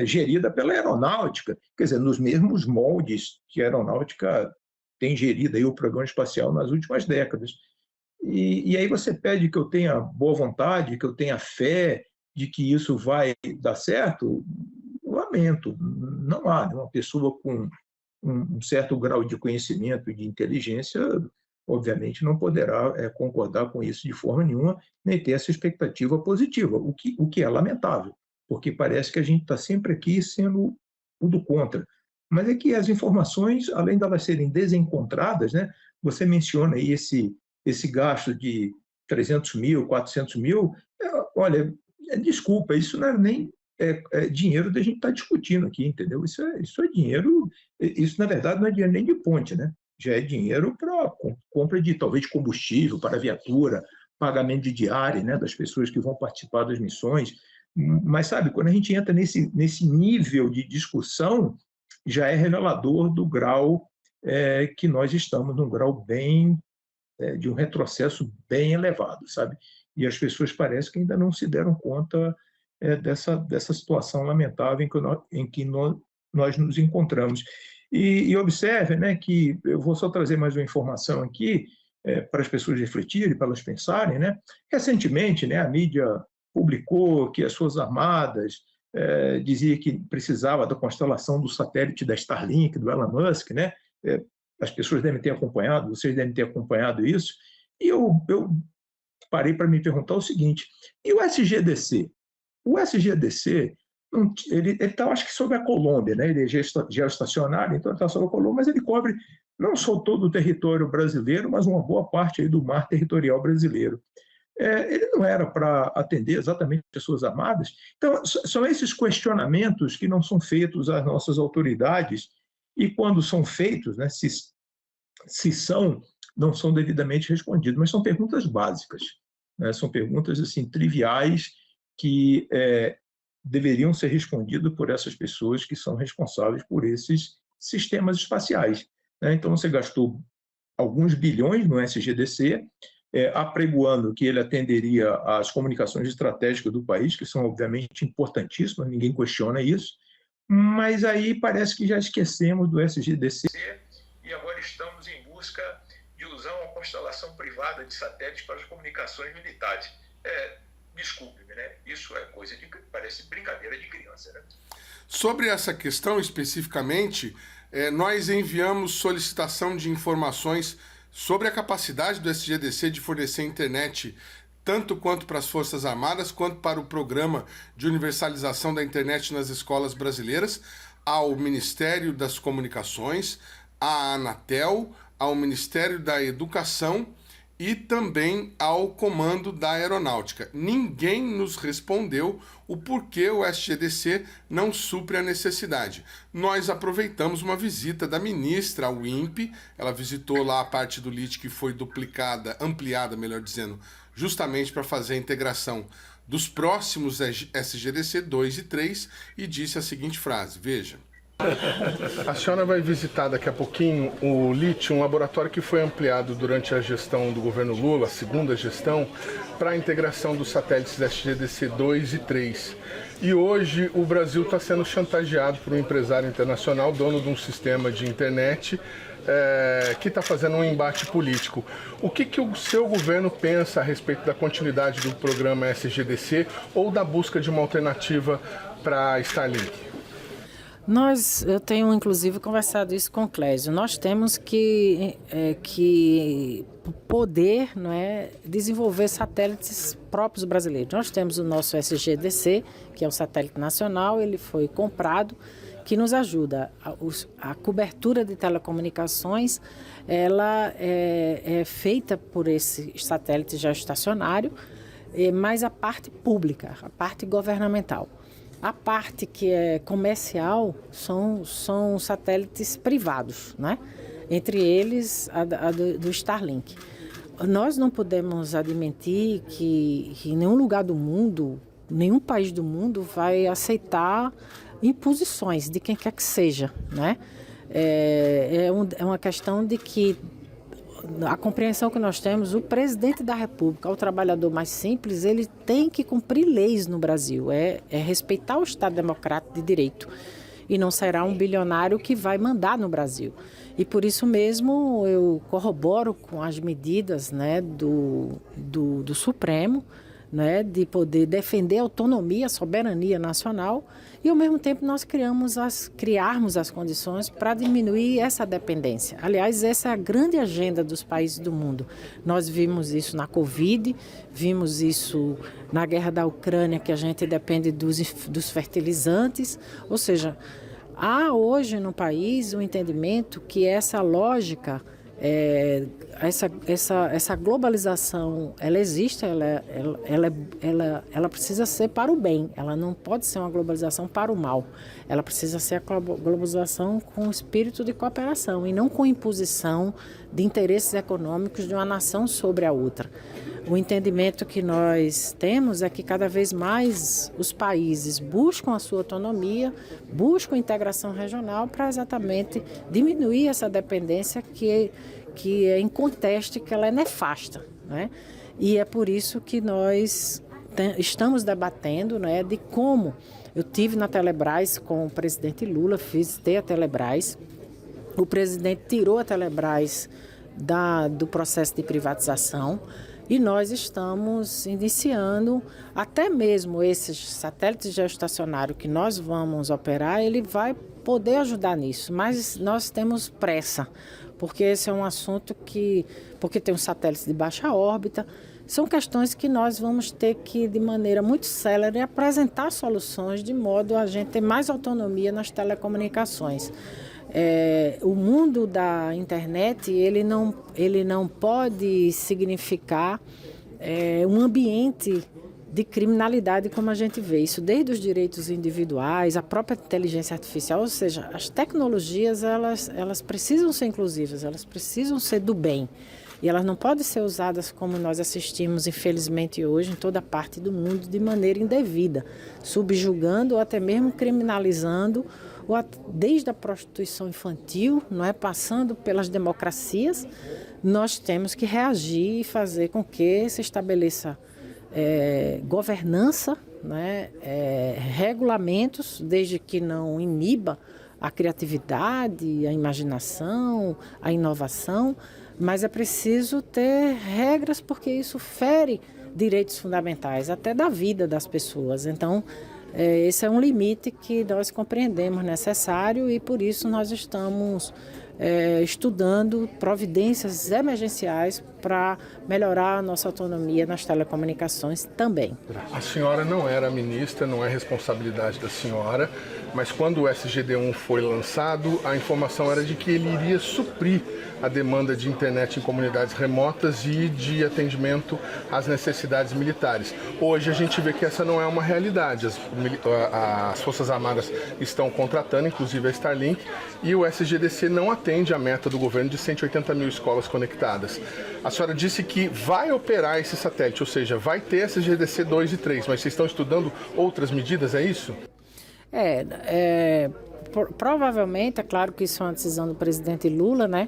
gerida pela aeronáutica, quer dizer, nos mesmos moldes que a aeronáutica tem gerido aí o programa espacial nas últimas décadas. E aí você pede que eu tenha boa vontade, que eu tenha fé de que isso vai dar certo? Lamento, não há. Uma pessoa com um certo grau de conhecimento e de inteligência, obviamente, não poderá concordar com isso de forma nenhuma, nem ter essa expectativa positiva, o que é lamentável, porque parece que a gente está sempre aqui sendo o do contra. Mas é que as informações, além de elas serem desencontradas, né, você menciona aí esse gasto de 300 mil, 400 mil, olha, desculpa, isso não é nem dinheiro da gente estar discutindo aqui, entendeu? Isso é dinheiro, isso na verdade não é dinheiro nem de ponte, né? Já é dinheiro para compra de talvez de combustível para a viatura, pagamento de diária, né, das pessoas que vão participar das missões. Mas, sabe, quando a gente entra nesse nível de discussão, já é revelador do grau que nós estamos, num grau bem, de um retrocesso bem elevado, sabe? E as pessoas parecem que ainda não se deram conta dessa situação lamentável em que nós nos encontramos. E observe, né, que eu vou só trazer mais uma informação aqui para as pessoas refletirem, para elas pensarem, né? Recentemente, né, a mídia publicou que as Forças Armadas dizia que precisava da constelação do satélite da Starlink, do Elon Musk, né? As pessoas devem ter acompanhado, vocês devem ter acompanhado isso, e eu parei para me perguntar o seguinte, e o SGDC? O SGDC, ele está, acho que, sobre a Colômbia, né? Ele é geoestacionário, então ele está sobre a Colômbia, mas ele cobre não só todo o território brasileiro, mas uma boa parte aí do mar territorial brasileiro. Ele não era para atender exatamente pessoas armadas. Então, são esses questionamentos que não são feitos às nossas autoridades, e quando são feitos, né, se são, não são devidamente respondidos, mas são perguntas básicas, né, são perguntas assim, triviais que deveriam ser respondidas por essas pessoas que são responsáveis por esses sistemas espaciais, né? Então, você gastou alguns bilhões no SGDC, apregoando que ele atenderia às comunicações estratégicas do país, que são, obviamente, importantíssimas, ninguém questiona isso, mas aí parece que já esquecemos do SGDC e agora estamos em busca de usar uma constelação privada de satélites para as comunicações militares. desculpe-me, né? Isso é coisa de, parece brincadeira de criança, né? Sobre essa questão especificamente, nós enviamos solicitação de informações sobre a capacidade do SGDC de fornecer internet tanto quanto para as Forças Armadas, quanto para o Programa de Universalização da Internet nas Escolas Brasileiras, ao Ministério das Comunicações, à Anatel, ao Ministério da Educação e também ao Comando da Aeronáutica. Ninguém nos respondeu o porquê o SGDC não supre a necessidade. Nós aproveitamos uma visita da ministra ao INPE, ela visitou lá a parte do LIT que foi ampliada, melhor dizendo, justamente para fazer a integração dos próximos SGDC 2 e 3 e disse a seguinte frase, veja. A senhora vai visitar daqui a pouquinho o LIT, um laboratório que foi ampliado durante a gestão do governo Lula, a segunda gestão, para a integração dos satélites SGDC 2 e 3. E hoje o Brasil está sendo chantageado por um empresário internacional, dono de um sistema de internet, que está fazendo um embate político. O que o seu governo pensa a respeito da continuidade do programa SGDC ou da busca de uma alternativa para Starlink? Eu tenho inclusive conversado isso com o Clésio. Nós temos que poder, não é, desenvolver satélites próprios brasileiros. Nós temos o nosso SGDC, que é um satélite nacional, ele foi comprado, que nos ajuda. A cobertura de telecomunicações, ela é feita por esse satélite geoestacionário, mas a parte pública, a parte governamental. A parte que é comercial são satélites privados, né? Entre eles a do Starlink. Nós não podemos admitir que nenhum lugar do mundo, nenhum país do mundo vai aceitar imposições de quem quer que seja, né? É uma questão de que a compreensão que nós temos, o presidente da República, o trabalhador mais simples, ele tem que cumprir leis no Brasil, é respeitar o Estado Democrático de Direito. E não será um bilionário que vai mandar no Brasil. E por isso mesmo eu corroboro com as medidas, né, do Supremo, né, de poder defender a autonomia, a soberania nacional, e ao mesmo tempo nós criarmos as condições para diminuir essa dependência. Aliás, essa é a grande agenda dos países do mundo. Nós vimos isso na Covid, vimos isso na guerra da Ucrânia, que a gente depende dos fertilizantes, ou seja, há hoje no país o entendimento que essa lógica, essa globalização, ela existe, ela precisa ser para o bem, ela não pode ser uma globalização para o mal, ela precisa ser a globalização com espírito de cooperação e não com imposição de interesses econômicos de uma nação sobre a outra. O entendimento que nós temos é que cada vez mais os países buscam a sua autonomia, buscam integração regional para exatamente diminuir essa dependência que é inconteste que ela é nefasta, né? E é por isso que nós estamos debatendo, né, de como eu tive na Telebrás com o presidente Lula, visitei a Telebrás, o presidente tirou a Telebrás do processo de privatização. E nós estamos iniciando, até mesmo esses satélites geoestacionários que nós vamos operar, ele vai poder ajudar nisso, mas nós temos pressa, porque esse é um assunto porque tem um satélite de baixa órbita, são questões que nós vamos ter que, de maneira muito célere, apresentar soluções de modo a gente ter mais autonomia nas telecomunicações. O mundo da internet ele não pode significar um ambiente de criminalidade como a gente vê. Isso desde os direitos individuais, a própria inteligência artificial, ou seja, as tecnologias elas precisam ser inclusivas, elas precisam ser do bem. E elas não podem ser usadas como nós assistimos, infelizmente, hoje em toda parte do mundo de maneira indevida, subjugando ou até mesmo criminalizando desde a prostituição infantil, não é, passando pelas democracias. Nós temos que reagir e fazer com que se estabeleça governança, né, regulamentos, desde que não iniba a criatividade, a imaginação, a inovação, mas é preciso ter regras porque isso fere direitos fundamentais, até da vida das pessoas. Então, esse é um limite que nós compreendemos necessário e por isso nós estamos estudando providências emergenciais para melhorar a nossa autonomia nas telecomunicações também. A senhora não era ministra, não é responsabilidade da senhora, mas quando o SGD1 foi lançado, a informação era de que ele iria suprir a demanda de internet em comunidades remotas e de atendimento às necessidades militares. Hoje a gente vê que essa não é uma realidade. As Forças Armadas estão contratando, inclusive a Starlink, e o SGDC não atende a meta do governo de 180 mil escolas conectadas. A senhora disse que vai operar esse satélite, ou seja, vai ter SGDC 2 e 3, mas vocês estão estudando outras medidas, é isso? Provavelmente, é claro que isso é uma decisão do presidente Lula, né?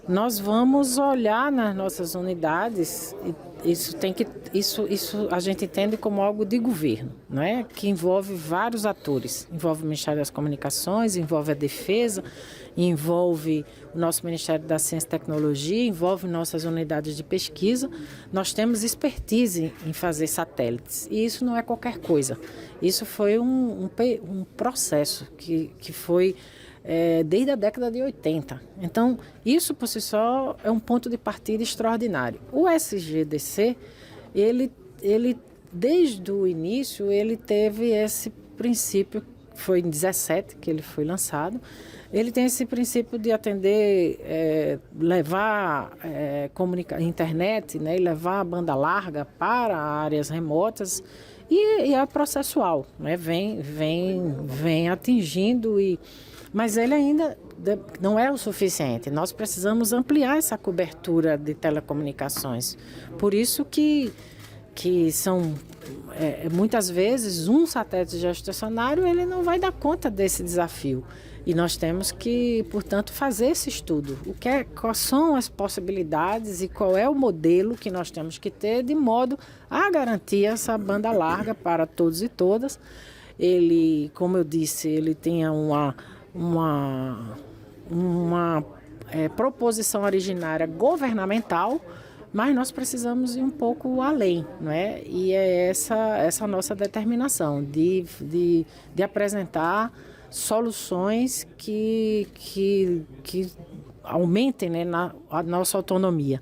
Nós vamos olhar nas nossas unidades, isso a gente entende como algo de governo, né? Que envolve vários atores, envolve o Ministério das Comunicações, envolve a Defesa, envolve o nosso Ministério da Ciência e Tecnologia, envolve nossas unidades de pesquisa. Nós temos expertise em fazer satélites e isso não é qualquer coisa. Isso foi um processo que foi desde a década de 80. Então, isso por si só é um ponto de partida extraordinário. O SGDC, ele desde o início, ele teve esse princípio, foi em 17 que ele foi lançado, ele tem esse princípio de atender, levar internet, né, e levar a banda larga para áreas remotas e é processual, né, vem atingindo mas ele ainda não é o suficiente. Nós precisamos ampliar essa cobertura de telecomunicações. Por isso que são, muitas vezes, um satélite geoestacionário ele não vai dar conta desse desafio. E nós temos que, portanto, fazer esse estudo. Quais são as possibilidades e qual é o modelo que nós temos que ter de modo a garantir essa banda larga para todos e todas. Ele, como eu disse, ele tem uma proposição originária governamental, mas nós precisamos ir um pouco além, não é? E é essa nossa determinação de apresentar soluções que aumentem, né, a nossa autonomia.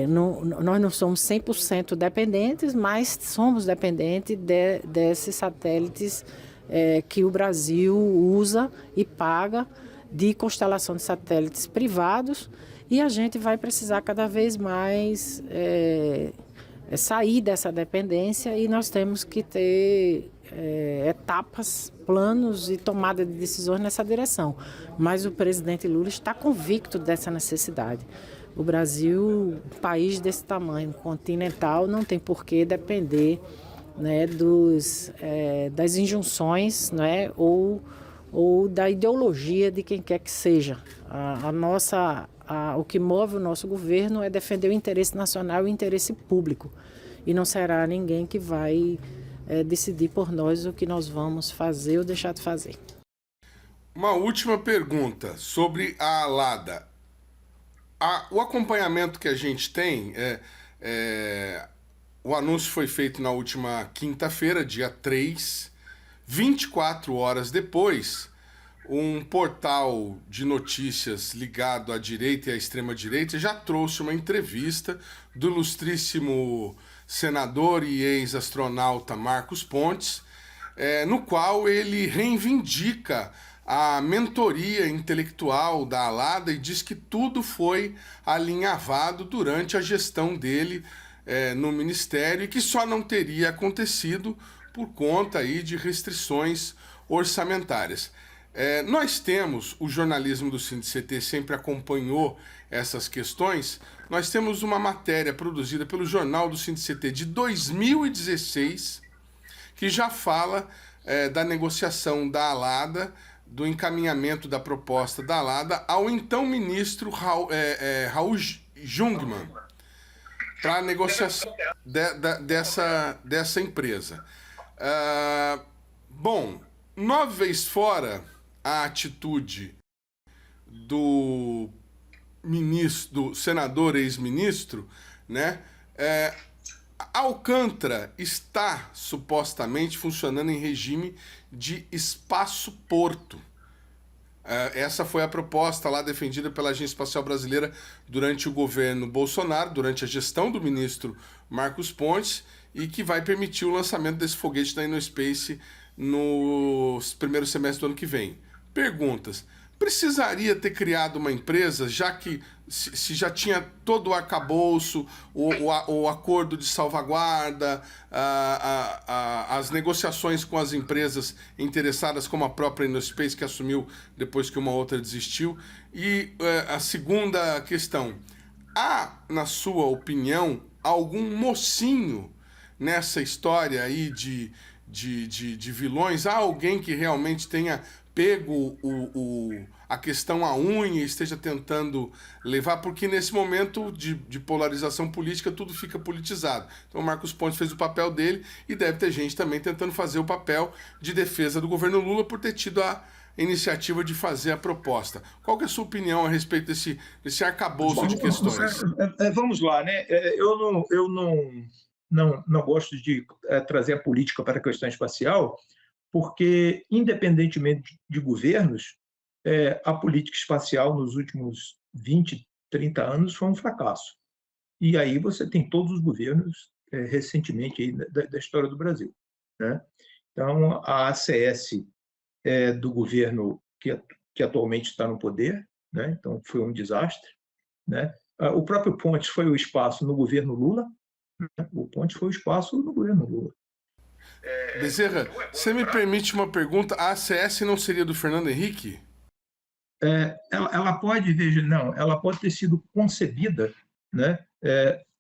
Nós não somos 100% dependentes, mas somos dependentes desses satélites que o Brasil usa e paga de constelação de satélites privados, e a gente vai precisar cada vez mais sair dessa dependência e nós temos que ter etapas, planos e tomada de decisões nessa direção. Mas o presidente Lula está convicto dessa necessidade. O Brasil, um país desse tamanho, continental, não tem por que depender, né, das injunções, né, ou da ideologia de quem quer que seja. O que move o nosso governo é defender o interesse nacional e o interesse público. E não será ninguém que vai decidir por nós o que nós vamos fazer ou deixar de fazer. Uma última pergunta sobre a ALADA. O acompanhamento que a gente tem, o anúncio foi feito na última quinta-feira, dia 3, 24 horas depois, um portal de notícias ligado à direita e à extrema-direita já trouxe uma entrevista do ilustríssimo senador e ex-astronauta Marcos Pontes, no qual ele reivindica a mentoria intelectual da ALADA e diz que tudo foi alinhavado durante a gestão dele no Ministério e que só não teria acontecido por conta aí de restrições orçamentárias. Nós temos, o jornalismo do SINDIC-CT sempre acompanhou essas questões, nós temos uma matéria produzida pelo Jornal do SINDIC-CT de 2016, que já fala da negociação da ALADA, do encaminhamento da proposta da ALADA ao então ministro Raul Jungmann, para a negociação dessa empresa. Bom, uma vez fora a atitude do ministro, do senador ex-ministro, né, A Alcântara está supostamente funcionando em regime de espaço-porto. Essa foi a proposta lá defendida pela Agência Espacial Brasileira durante o governo Bolsonaro, durante a gestão do ministro Marcos Pontes, e que vai permitir o lançamento desse foguete da InnoSpace no primeiro semestre do ano que vem. Perguntas. Precisaria ter criado uma empresa, já que se já tinha todo o arcabouço, o acordo de salvaguarda, as negociações com as empresas interessadas, como a própria InnoSpace, que assumiu depois que uma outra desistiu? E a segunda questão, há, na sua opinião, algum mocinho nessa história aí de vilões? Há alguém que realmente tenha pego a questão à unha e esteja tentando levar, porque nesse momento de polarização política tudo fica politizado. Então o Marcos Pontes fez o papel dele e deve ter gente também tentando fazer o papel de defesa do governo Lula por ter tido a iniciativa de fazer a proposta. Qual que é a sua opinião a respeito desse arcabouço de questões? Vamos lá, né? Eu não gosto de trazer a política para a questão espacial, porque, independentemente de governos, a política espacial nos últimos 20, 30 anos foi um fracasso. E aí você tem todos os governos recentemente aí da história do Brasil, né? Então, a ACS do governo que atualmente está no poder, né? Então foi um desastre, né? O próprio Pontes foi o espaço no governo Lula, né? O Pontes foi o espaço no governo Lula. Bezerra, você me permite uma pergunta? A ACS não seria do Fernando Henrique? Ela pode ter sido concebida, né,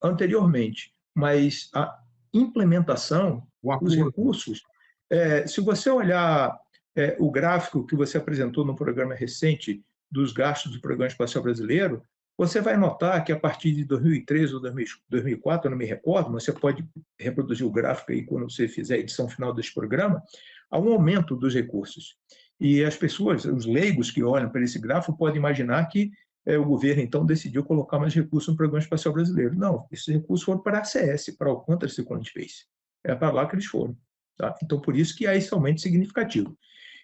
anteriormente, mas a implementação, os recursos, se você olhar o gráfico que você apresentou no programa recente dos gastos do Programa Espacial Brasileiro, você vai notar que a partir de 2013 ou 2004, eu não me recordo, mas você pode reproduzir o gráfico aí quando você fizer a edição final desse programa, há um aumento dos recursos. E as pessoas, os leigos que olham para esse gráfico, podem imaginar que o governo, então, decidiu colocar mais recursos no Programa Espacial Brasileiro. Não, esses recursos foram para a ACS, para a Alcântara Second Space. É para lá que eles foram. Tá? Então, por isso que há esse aumento significativo.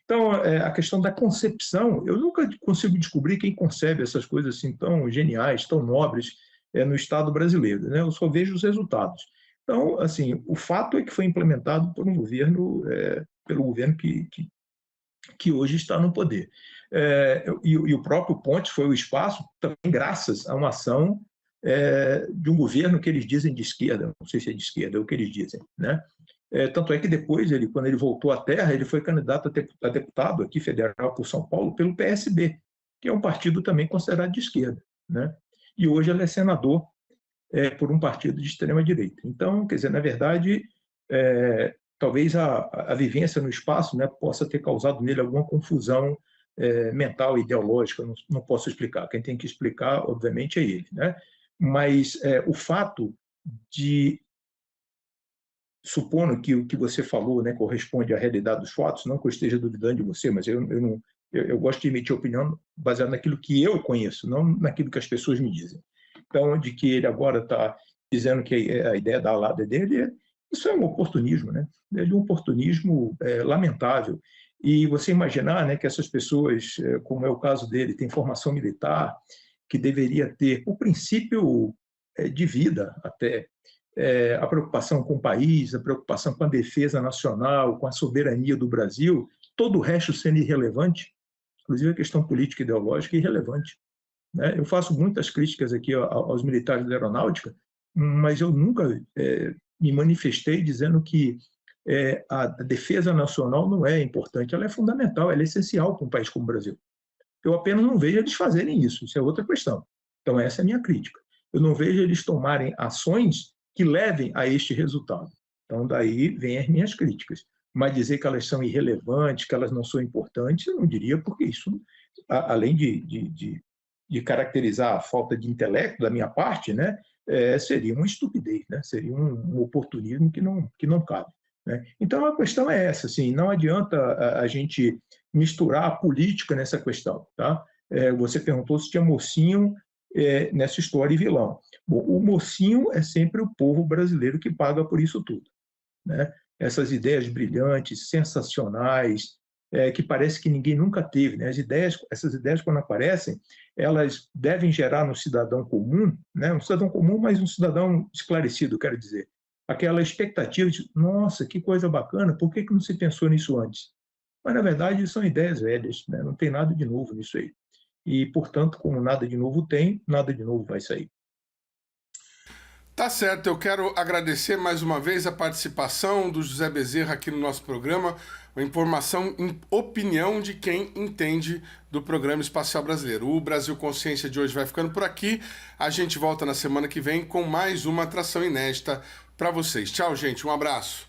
Então, a questão da concepção, eu nunca consigo descobrir quem concebe essas coisas assim tão geniais, tão nobres no Estado brasileiro, né? Eu só vejo os resultados. Então, assim, o fato é que foi implementado por um governo, pelo governo que hoje está no poder. E o próprio Pontes foi o espaço também graças a uma ação de um governo que eles dizem de esquerda, não sei se é de esquerda, é o que eles dizem, né? Tanto é que depois, quando ele voltou à terra, ele foi candidato a deputado aqui federal por São Paulo pelo PSB, que é um partido também considerado de esquerda, né? E hoje ele é senador por um partido de extrema-direita. Então, quer dizer, na verdade, talvez a vivência no espaço, né, possa ter causado nele alguma confusão mental, ideológica, não posso explicar. Quem tem que explicar, obviamente, é ele, né? Mas o fato de, supondo que o que você falou, né, corresponde à realidade dos fatos, não que eu esteja duvidando de você, mas eu gosto de emitir opinião baseada naquilo que eu conheço, não naquilo que as pessoas me dizem. Então, de que ele agora está dizendo que a ideia da Alada é dele, isso é um oportunismo, né? É um oportunismo lamentável. E você imaginar, né, que essas pessoas, como é o caso dele, têm formação militar, que deveria ter o princípio de vida até, a preocupação com o país, a preocupação com a defesa nacional, com a soberania do Brasil, todo o resto sendo irrelevante, inclusive a questão política e ideológica é irrelevante, né? Eu faço muitas críticas aqui aos militares da aeronáutica, mas eu nunca me manifestei dizendo que a defesa nacional não é importante, ela é fundamental, ela é essencial para um país como o Brasil. Eu apenas não vejo eles fazerem isso é outra questão. Então essa é a minha crítica. Eu não vejo eles tomarem ações que levem a este resultado. Então daí vem as minhas críticas. Mas dizer que elas são irrelevantes, que elas não são importantes, eu não diria, porque isso, além de caracterizar a falta de intelecto da minha parte, né, seria uma estupidez, né? Seria um oportunismo que não cabe, né? Então a questão é essa, assim, não adianta a gente misturar a política nessa questão, tá? Você perguntou se tinha mocinho nessa história e vilão. Bom, o mocinho é sempre o povo brasileiro que paga por isso tudo, né? Essas ideias brilhantes, sensacionais, que parece que ninguém nunca teve, né? Essas ideias, quando aparecem, elas devem gerar no cidadão comum, né? Um cidadão comum, mas um cidadão esclarecido, quero dizer, aquela expectativa de, nossa, que coisa bacana, por que não se pensou nisso antes? Mas, na verdade, são ideias velhas, né? Não tem nada de novo nisso aí. E, portanto, como nada de novo tem, nada de novo vai sair. Tá certo, eu quero agradecer mais uma vez a participação do José Bezerra aqui no nosso programa, uma informação, opinião de quem entende do Programa Espacial Brasileiro. O Brasil Consciência de hoje vai ficando por aqui, a gente volta na semana que vem com mais uma atração inédita para vocês. Tchau, gente, um abraço.